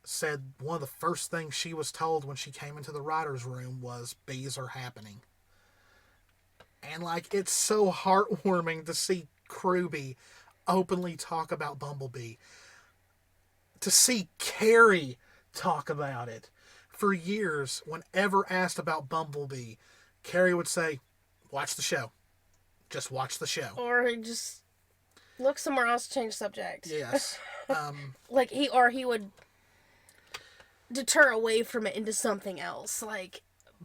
said one of the first things she was told when she came into the writer's room was, bees are happening. And, it's so heartwarming to see RWBY openly talk about Bumblebee. To see Carrie talk about it. For years, whenever asked about Bumblebee, Carrie would say, watch the show. Just watch the show. Or just look somewhere else, change subject. Yes. He would deter away from it into something else.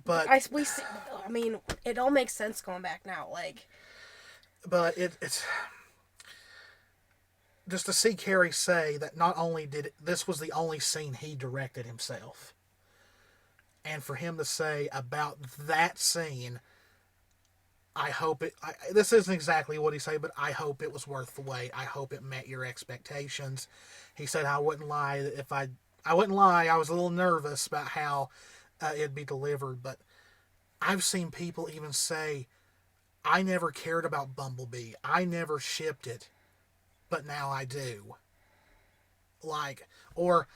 But it all makes sense going back now. But it's just to see Carrie say that not only this was the only scene he directed himself, and for him to say about that scene, I hope this isn't exactly what he said, but I hope it was worth the wait. I hope it met your expectations. He said, I wouldn't lie I was a little nervous about how it'd be delivered, but I've seen people even say I never cared about Bumblebee. I never shipped it, but now I do. Like, or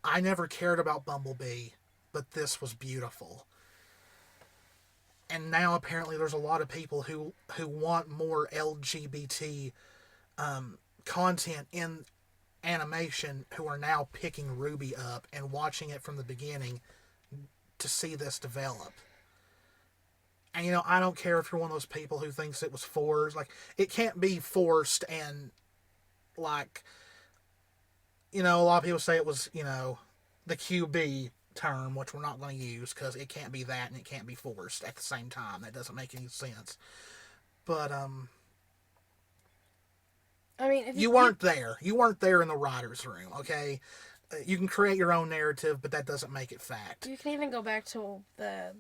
I never cared about Bumblebee, but this was beautiful. And now apparently there's a lot of people who want more LGBT content in animation who are now picking RWBY up and watching it from the beginning to see this develop. And, you know, I don't care if you're one of those people who thinks it was forced. Like, it can't be forced and, like, you know, a lot of people say it was, you know, the QB term, which we're not going to use because it can't be that and it can't be forced at the same time. That doesn't make any sense. But, I mean, if you weren't there. You weren't there in the writer's room, okay? You can create your own narrative, but that doesn't make it fact. you can even go back to the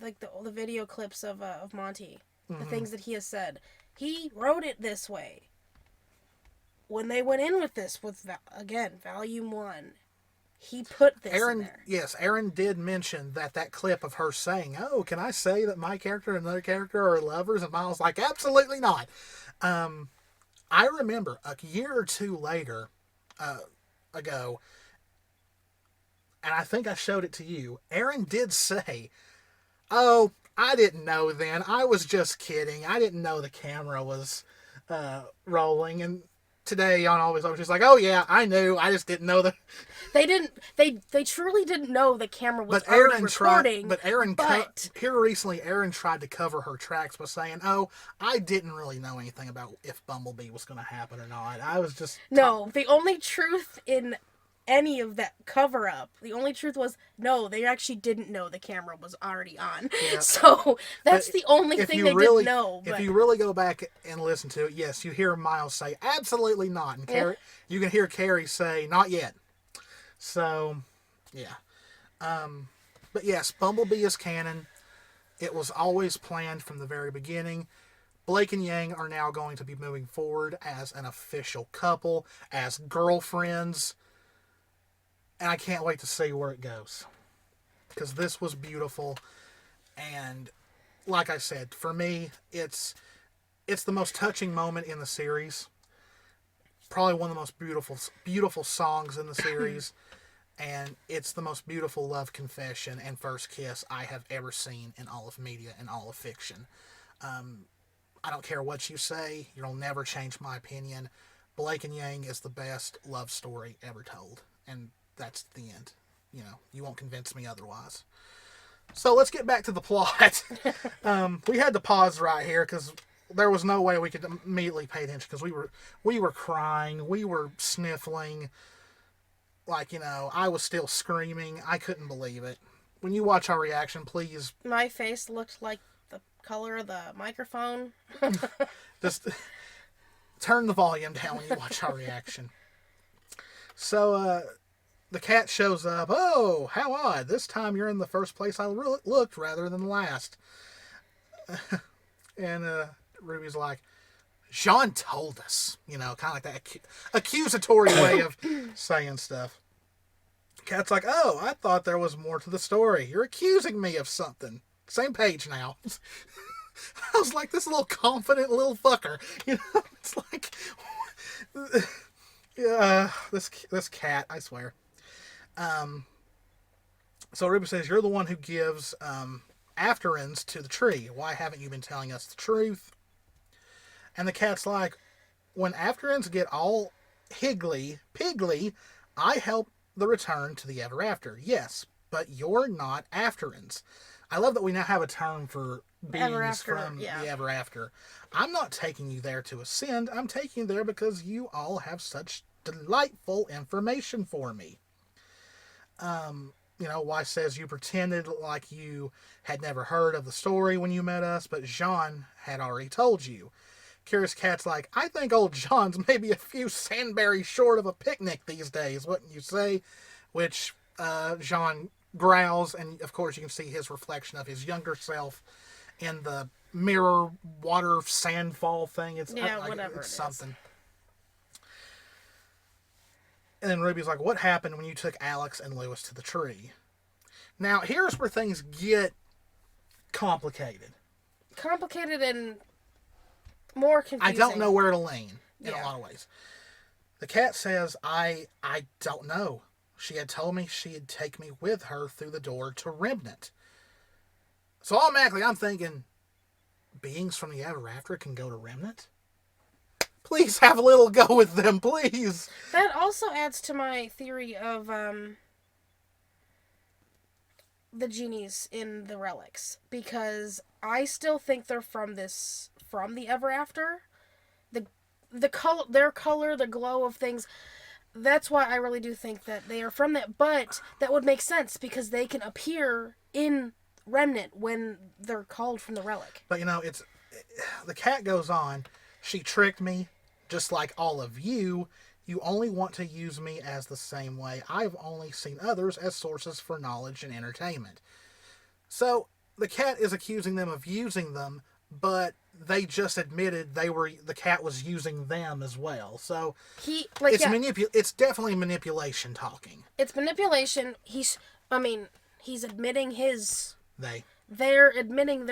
video clips of Monty, the things that he has said. He wrote it this way. When they went in with this, with again Volume 1, he put this in there. Yes, Aaron did mention that clip of her saying, "Oh, can I say that my character and another character are lovers?" And Miles like, "Absolutely not." I remember a year or two later, ago, and I think I showed it to you. Aaron did say, "Oh, I didn't know then. I was just kidding. I didn't know the camera was rolling." And today on Always Always, she's like, "Oh yeah, I knew. I just didn't know the." They didn't. They truly didn't know the camera was already recording. Here recently, Aaron tried to cover her tracks by saying, "Oh, I didn't really know anything about if Bumblebee was going to happen or not. I was just..." No, the only truth in any of that cover up, the only truth was, no, they actually didn't know the camera was already on. Yeah. So that's the only thing they didn't know. If you really go back and listen to it, yes, you hear Miles say, "Absolutely not." And Carrie, you can hear Carrie say, "Not yet." So, yeah. But yes, Bumblebee is canon. It was always planned from the very beginning. Blake and Yang are now going to be moving forward as an official couple, as girlfriends. And I can't wait to see where it goes. Because this was beautiful. And like I said, for me, it's the most touching moment in the series. Probably one of the most beautiful songs in the series. And it's the most beautiful love confession and first kiss I have ever seen in all of media and all of fiction. I don't care what you say. You'll never change my opinion. Blake and Yang is the best love story ever told. And that's the end. You know, you won't convince me otherwise. So let's get back to the plot. We had to pause right here because there was no way we could immediately pay attention because we were crying, we were sniffling. Like, you know, I was still screaming. I couldn't believe it. When you watch our reaction, please... My face looked like the color of the microphone. Just turn the volume down when you watch our reaction. So, the cat shows up. "Oh, how odd. This time you're in the first place I looked rather than last." And Ruby's like, "Jean told us." You know, kind of like that accusatory way of saying stuff. Cat's like, "Oh, I thought there was more to the story. You're accusing me of something." Same page now. I was like, this little confident little fucker. You know, it's like, yeah, this cat, I swear. So Ruby says, "You're the one who gives afterends to the tree. Why haven't you been telling us the truth?" And the cat's like, "When afterends get all piggly, I help the return to the ever after. Yes, but you're not afterends." I love that we now have a term for beings from the ever after. I'm not taking you there to ascend. I'm taking you there because you all have such delightful information for me. You know, Y says, "You pretended like you had never heard of the story when you met us, but Jean had already told you." Curious Cat's like, "I think old John's maybe a few sandberries short of a picnic these days, wouldn't you say?" Which Jean growls, and of course you can see his reflection of his younger self in the mirror water sandfall thing. It's whatever it's something. And then Ruby's like, "What happened when you took Alex and Lewis to the tree?" Now here's where things get complicated. Complicated in more confusing. I don't know where to lean in Yeah. a lot of ways. The cat says, I don't know. She had told me she'd take me with her through the door to Remnant. So automatically I'm thinking, beings from the Ever After can go to Remnant? Please have a little go with them, please. That also adds to my theory of the genies in the relics, because I still think they're from the Ever After. The color, their color, the glow of things. That's why I really do think that they are from that. But that would make sense because they can appear in Remnant when they're called from the relic. But the cat goes on. She tricked me, just like all of you. You only want to use me as the same way. I've only seen others as sources for knowledge and entertainment. So the cat is accusing them of using them, but they just admitted the cat was using them as well. So it's definitely manipulation talking. It's manipulation. He's admitting his. They're admitting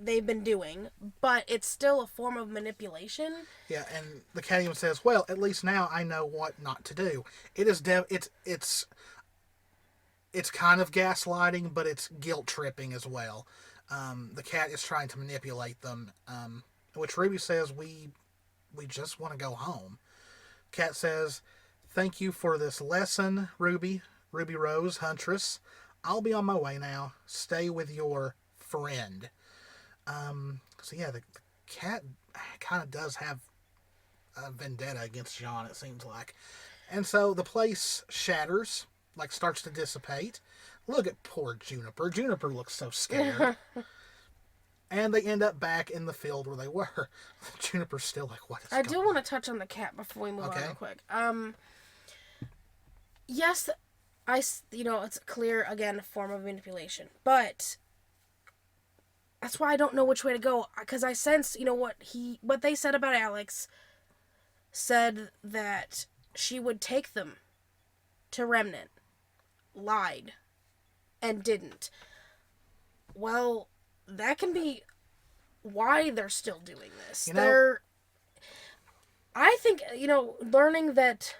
they've been doing, but it's still a form of manipulation. Yeah, and the cat even says, "Well, at least now I know what not to do." It is it's kind of gaslighting, but it's guilt tripping as well. The cat is trying to manipulate them, which Ruby says, we just want to go home. Cat says, "Thank you for this lesson, Ruby Rose, Huntress. I'll be on my way now. Stay with your friend." So yeah, the cat kind of does have a vendetta against John, it seems like. And so the place shatters, starts to dissipate. Look at poor Juniper. Juniper looks so scared. And they end up back in the field where they were. Juniper's still like, what is going on? I do want to touch on the cat before we move on real quick. Yes, it's clear, again, a form of manipulation. But that's why I don't know which way to go. Because I sense, what they said about Alex said that she would take them to Remnant, lied, and didn't. Well, that can be why they're still doing this. I think, learning that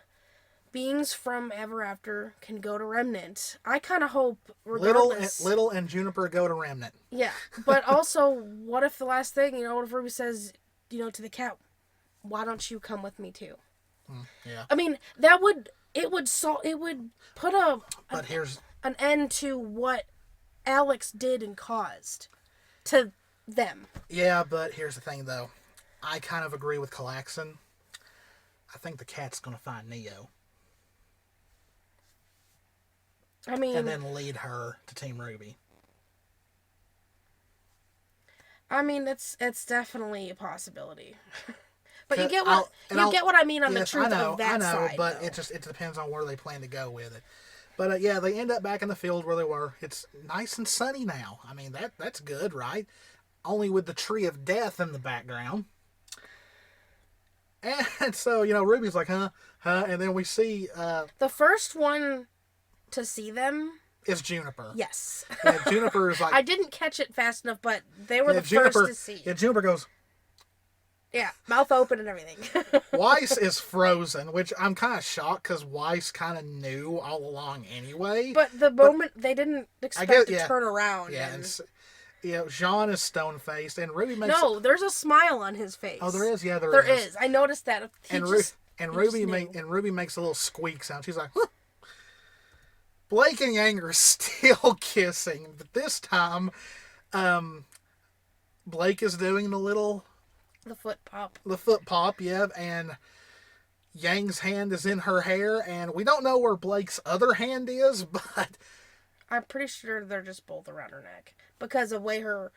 beings from Ever After can go to Remnant, I kind of hope, regardless... Little and Juniper go to Remnant. Yeah, but also, what if the last thing, what if Ruby says, to the cat, why don't you come with me too? Yeah. I mean, it would put an end to what Alex did and caused to them. Yeah, but here's the thing, though. I kind of agree with Calaxon. I think the cat's going to find Neo. And then lead her to Team RWBY. It's definitely a possibility. But you get what I mean on the truth of that side. I know, but it depends on where they plan to go with it. But they end up back in the field where they were. It's nice and sunny now. I mean, that's good, right? Only with the tree of death in the background. And so, Ruby's like, huh? And then we see... the first one to see them... is Juniper. Yes. Yeah, Juniper is like... I didn't catch it fast enough, but they were the first to see. Yeah, Juniper goes... Yeah, mouth open and everything. Weiss is frozen, which I'm kind of shocked because Weiss kind of knew all along anyway. But the moment they didn't expect to turn around. Yeah, and Jean is stone-faced, and Ruby makes... No, there's a smile on his face. Oh, there is? Yeah, there is. There is. I noticed that. Ruby makes a little squeak sound. She's like, huh. Blake and Yang are still kissing, but this time, Blake is doing the foot pop. The foot pop, yeah, and Yang's hand is in her hair, and we don't know where Blake's other hand is, but... I'm pretty sure they're just both around her neck. Because of the way her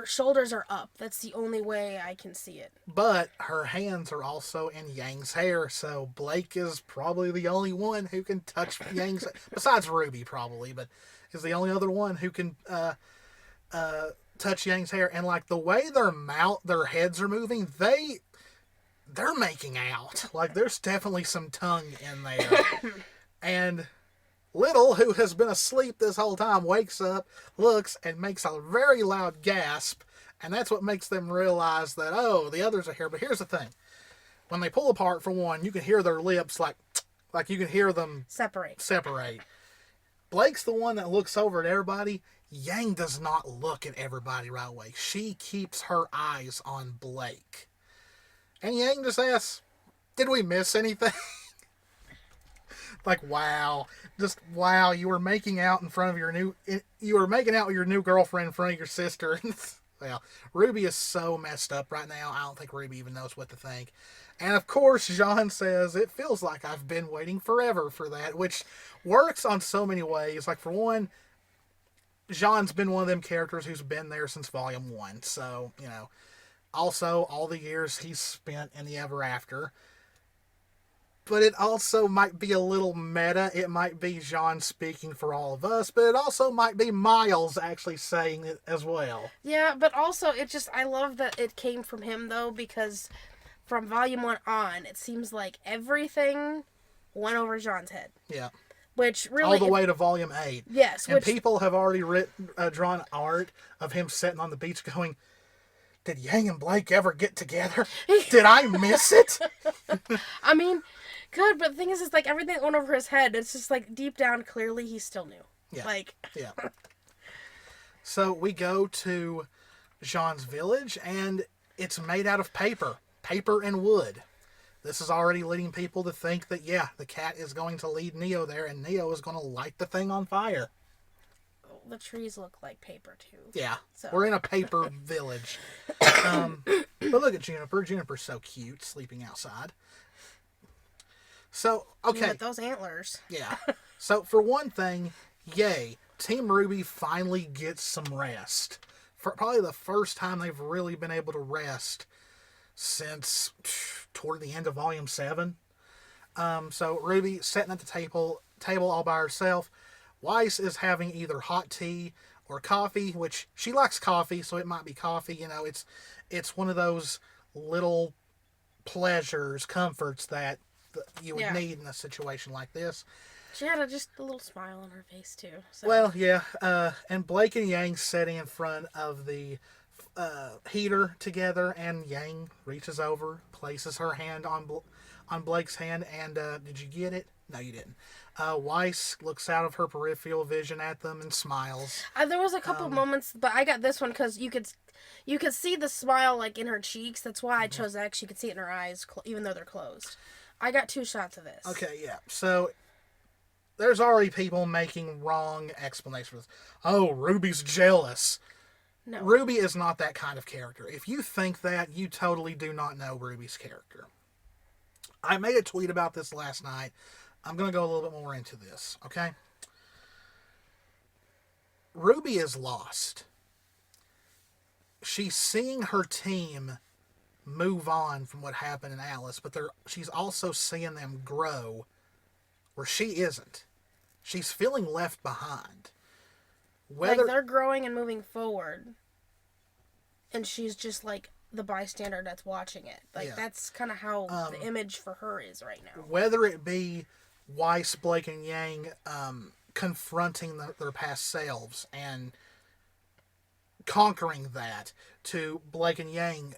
shoulders are up. That's the only way I can see it. But her hands are also in Yang's hair, so Blake is probably the only one who can touch Yang's... besides Ruby, probably, but is the only other one who can... touch Yang's hair, and the way their heads are moving, they're making out. There's definitely some tongue in there. And Little, who has been asleep this whole time, wakes up, looks, and makes a very loud gasp And that's what makes them realize that, oh, the others are here. But here's the thing. When they pull apart, for one, you can hear their lips like you can hear them separate. Blake's the one that looks over at everybody. Yang does not look at everybody right away. She keeps her eyes on Blake. And Yang just asks, did we miss anything? Like, wow. Just, wow, you were making out with your new girlfriend in front of your sister. Well, RWBY is so messed up right now, I don't think RWBY even knows what to think. And of course, Jean says, it feels like I've been waiting forever for that, which works on so many ways. Like, for one, Jean's been one of them characters who's been there since Volume 1. So, also all the years he's spent in the Ever After. But it also might be a little meta. It might be Jean speaking for all of us, but it also might be Miles actually saying it as well. Yeah, but also I love that it came from him, though, because from Volume 1 on, it seems like everything went over Jean's head. Yeah. Which really... all the way to Volume 8. Yes. And people have already drawn art of him sitting on the beach going, did Yang and Blake ever get together? Did I miss it? I mean, good, but the thing is, it's like everything went over his head. It's just like deep down, clearly, he still knew. Yeah. Yeah. So we go to Jean's village, and it's made out of paper and wood. This is already leading people to think that, yeah, the cat is going to lead Neo there, and Neo is going to light the thing on fire. The trees look like paper, too. Yeah, so. We're in a paper village. But look at Juniper. Juniper's so cute, sleeping outside. So, okay. Yeah, those antlers. Yeah. So, for one thing, yay, Team RWBY finally gets some rest. For probably the first time they've really been able to rest since toward the end of Volume 7. So RWBY sitting at the table all by herself. Weiss is having either hot tea or coffee, which she likes coffee, so it might be coffee. It's one of those little pleasures, comforts that you would need in a situation like this. She had just a little smile on her face, too. So. Well, yeah. And Blake and Yang sitting in front of the heater together, and Yang reaches over, places her hand on Blake's hand, and did you get it? No, you didn't. Weiss looks out of her peripheral vision at them and smiles. There was a couple moments, but I got this one because you could see the smile like in her cheeks. That's why I chose X. You could see it in her eyes, even though they're closed. I got 2 shots of this. Okay, yeah. So there's already people making wrong explanations. Oh, RWBY's jealous. No. RWBY is not that kind of character. If you think that, you totally do not know RWBY's character. I made a tweet about this last night. I'm going to go a little bit more into this, okay? RWBY is lost. She's seeing her team move on from what happened in Atlas, but she's also seeing them grow where she isn't. She's feeling left behind. Like they're growing and moving forward, and she's just like the bystander that's watching it. That's kind of how the image for her is right now. Whether it be Weiss, Blake, and Yang confronting their past selves and conquering that, to Blake and Yang,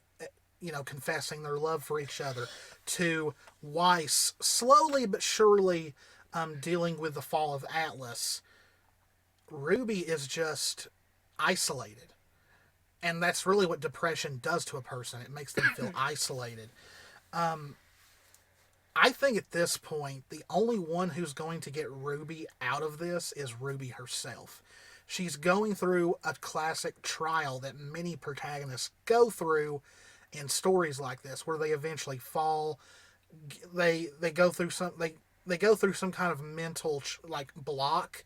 confessing their love for each other, to Weiss slowly but surely dealing with the fall of Atlas. RWBY is just isolated. And that's really what depression does to a person. It makes them feel isolated. I think at this point, the only one who's going to get RWBY out of this is RWBY herself. She's going through a classic trial that many protagonists go through in stories like this, where they eventually fall. They go through some kind of mental block,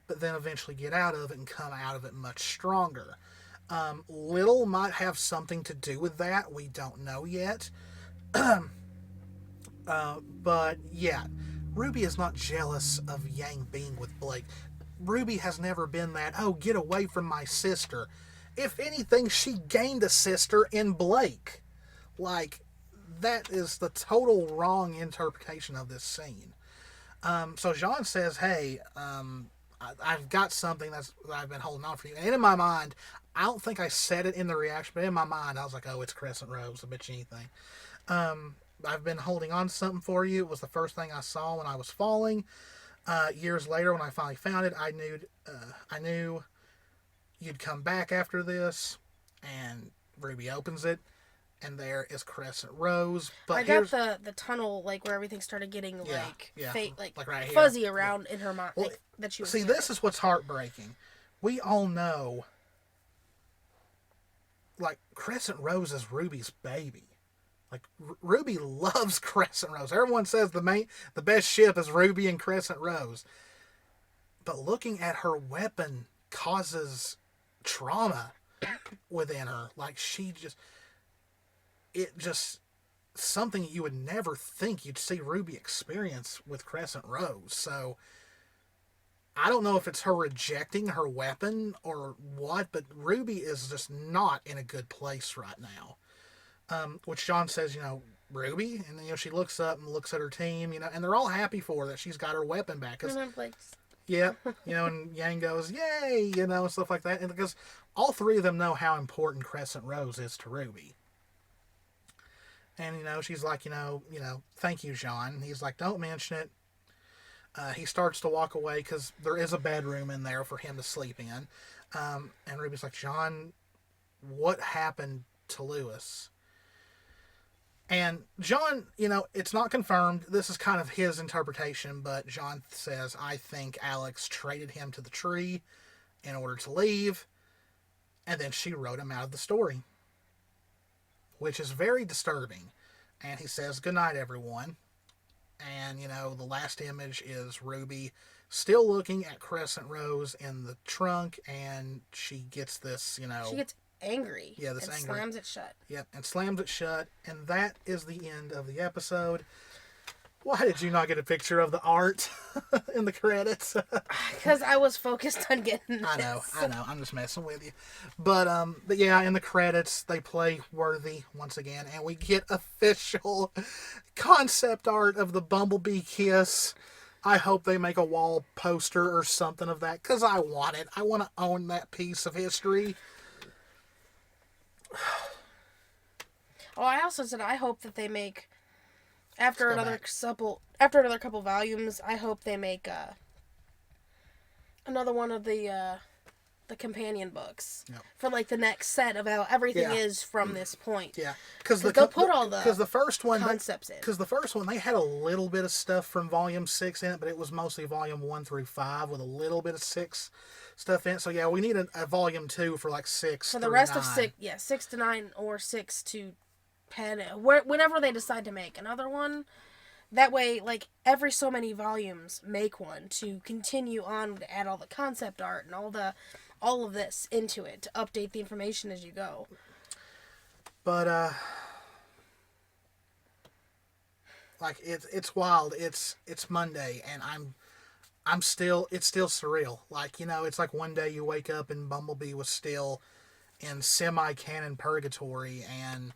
but then eventually get out of it and come out of it much stronger. Little might have something to do with that. We don't know yet. But yeah, RWBY is not jealous of Yang being with Blake. RWBY has never been that, oh, get away from my sister. If anything, she gained a sister in Blake. That is the total wrong interpretation of this scene. So Jean says, hey, I've got something that I've been holding on for you. And in my mind, I don't think I said it in the reaction, but in my mind, I was like, oh, it's Crescent Rose. I bet you anything. I've been holding on to something for you. It was the first thing I saw when I was falling. Years later, when I finally found it, I knew you'd come back after this. And Ruby opens it, and there is Crescent Rose. But I got the tunnel, like where everything started getting like right here. fuzzy around in her mind. Well, like, that she was see, this is what's heartbreaking. We all know, like, Crescent Rose is Ruby's baby. Like, Ruby loves Crescent Rose. Everyone says the best ship is Ruby and Crescent Rose. But looking at her weapon causes trauma within her. Like, it just something you would never think you'd see Ruby experience with Crescent Rose. So I don't know if it's her rejecting her weapon or what, but Ruby is just not in a good place right now. Which John says, Ruby, and she looks up and looks at her team, and they're all happy for her that she's got her weapon back. Yeah, and Yang goes, yay, and stuff like that. And because all three of them know how important Crescent Rose is to Ruby. And, she's like, thank you, John. And he's like, don't mention it. He starts to walk away because there is a bedroom in there for him to sleep in. And Ruby's like, John, what happened to Lewis? And John, it's not confirmed. This is kind of his interpretation, but John says, I think Alex traded him to the tree in order to leave, and then she wrote him out of the story, which is very disturbing. And he says, good night, everyone. And, the last image is Ruby still looking at Crescent Rose in the trunk, and she gets this, She gets angry. Yeah, this angry. Slams it shut. Yep, and slams it shut. And that is the end of the episode. Why did you not get a picture of the art in the credits? Because I was focused on getting this. I know. I'm just messing with you. But yeah, in the credits, they play Worthy once again, and we get official concept art of the Bumblebee kiss. I hope they make a wall poster or something of that, because I want it. I want to own that piece of history. Oh, I also said I hope that they make after another couple volumes. I hope they make another one of the companion books for like the next set of how everything is from this point. Yeah, because they'll put all the first one concepts in. Because the first one they had a little bit of stuff from Volume 6 in it, but it was mostly Volume 1 through 5 with a little bit of 6 stuff in it. So yeah, we need a Volume 2 for like 6. For the rest 9. Of 6, 6 to 9 or 6 to 10, whenever they decide to make another one. That way, like, every so many volumes, make one to continue on to add all the concept art and all of this into it to update the information as you go. But like it's wild. It's Monday, and it's still surreal. Like, it's like one day you wake up and Bumblebee was still in semi-canon purgatory, and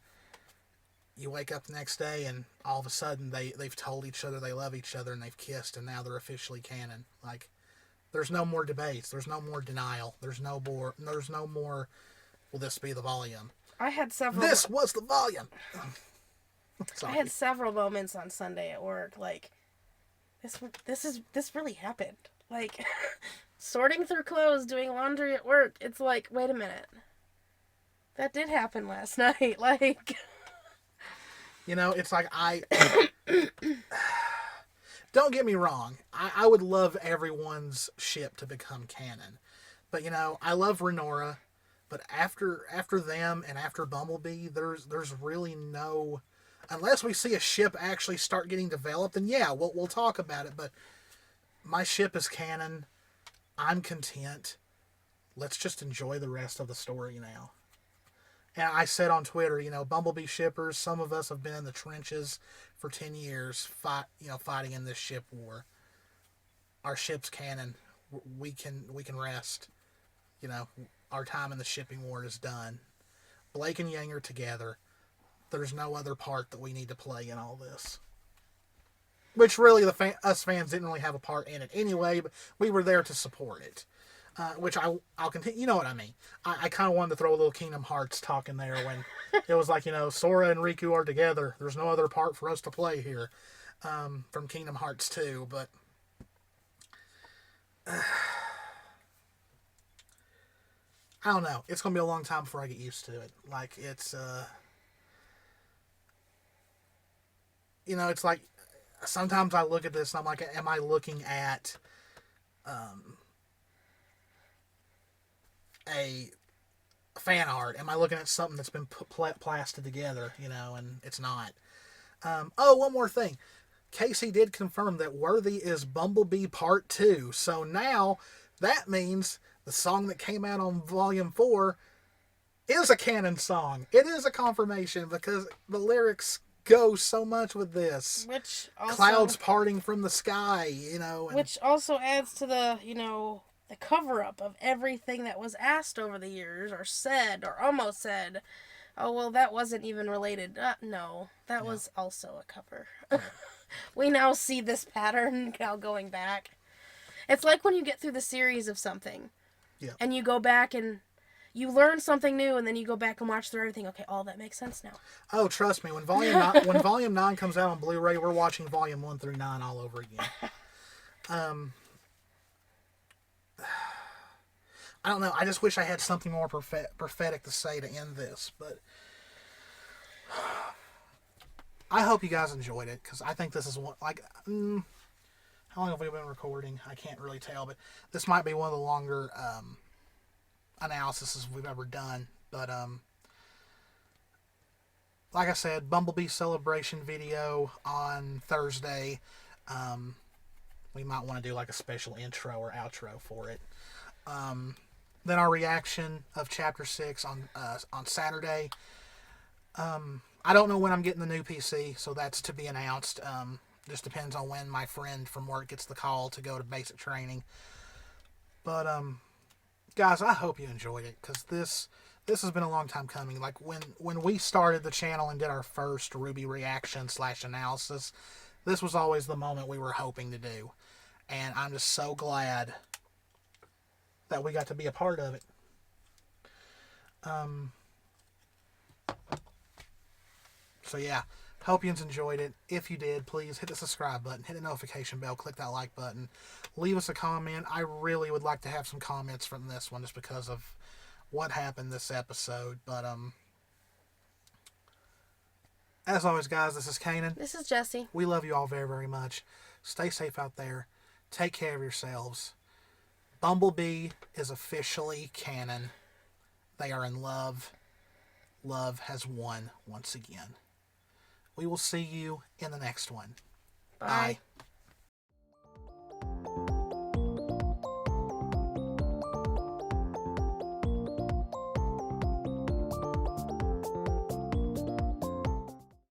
you wake up the next day and all of a sudden they've told each other they love each other and they've kissed, and now they're officially canon. Like, there's no more debates. There's no more denial. There's no more, will this be the volume? I had several. This was the volume. I had several moments on Sunday at work, like, this really happened. Like, sorting through clothes, doing laundry at work. It's like, wait a minute. That did happen last night. Like, it's like don't get me wrong. I would love everyone's ship to become canon. But, I love Renora. But after them and after Bumblebee, there's really no... Unless we see a ship actually start getting developed, then yeah, we'll talk about it. But my ship is canon. I'm content. Let's just enjoy the rest of the story now. And I said on Twitter, Bumblebee shippers, some of us have been in the trenches for 10 years, fighting in this ship war. Our ship's canon. We can rest. Our time in the shipping war is done. Blake and Yang are together. There's no other part that we need to play in all this. Which really, us fans didn't really have a part in it anyway, but we were there to support it. Which I'll continue. You know what I mean. I kind of wanted to throw a little Kingdom Hearts talk in there when it was like, Sora and Riku are together. There's no other part for us to play here, from Kingdom Hearts 2. But I don't know. It's gonna be a long time before I get used to it. Like it's it's like sometimes I look at this and I'm like, am I looking at a fan art? Am I looking at something that's been plastered together? And it's not. One more thing. Casey did confirm that Worthy is Bumblebee Part 2. So now that means the song that came out on Volume 4 is a canon song. It is a confirmation because the lyrics go so much with this. Which also, clouds parting from the sky, which also adds to the, the cover-up of everything that was asked over the years or said or almost said. Oh, well, that wasn't even related. No, that was also a cover. We now see this pattern now going back. It's like when you get through the series of something. Yeah. And you go back and you learn something new, and then you go back and watch through everything. Okay, all that makes sense now. Oh, trust me. When Volume 9 comes out on Blu-ray, we're watching Volume 1 through 9 all over again. I don't know. I just wish I had something more prophetic to say to end this, but I hope you guys enjoyed it, because I think this is one, like, how long have we been recording? I can't really tell, but this might be one of the longer analyses we've ever done. But like I said, Bumblebee celebration video on Thursday. We might want to do like a special intro or outro for it. Then our reaction of Chapter 6 on Saturday. I don't know when I'm getting the new PC, so that's to be announced. Just depends on when my friend from work gets the call to go to basic training. But guys, I hope you enjoyed it, because this has been a long time coming. Like when we started the channel and did our first RWBY reaction / analysis, this was always the moment we were hoping to do, and I'm just so glad that we got to be a part of it. So yeah, hope you enjoyed it. If you did, please hit the subscribe button, hit the notification bell, click that like button, leave us a comment. I really would like to have some comments from this one, just because of what happened this episode. But as always, guys, this is Kanan. This is Jessie. We love you all very, very much. Stay safe out there. Take care of yourselves. Bumblebee is officially canon. They are in love. Love has won once again. We will see you in the next one. Bye. Bye.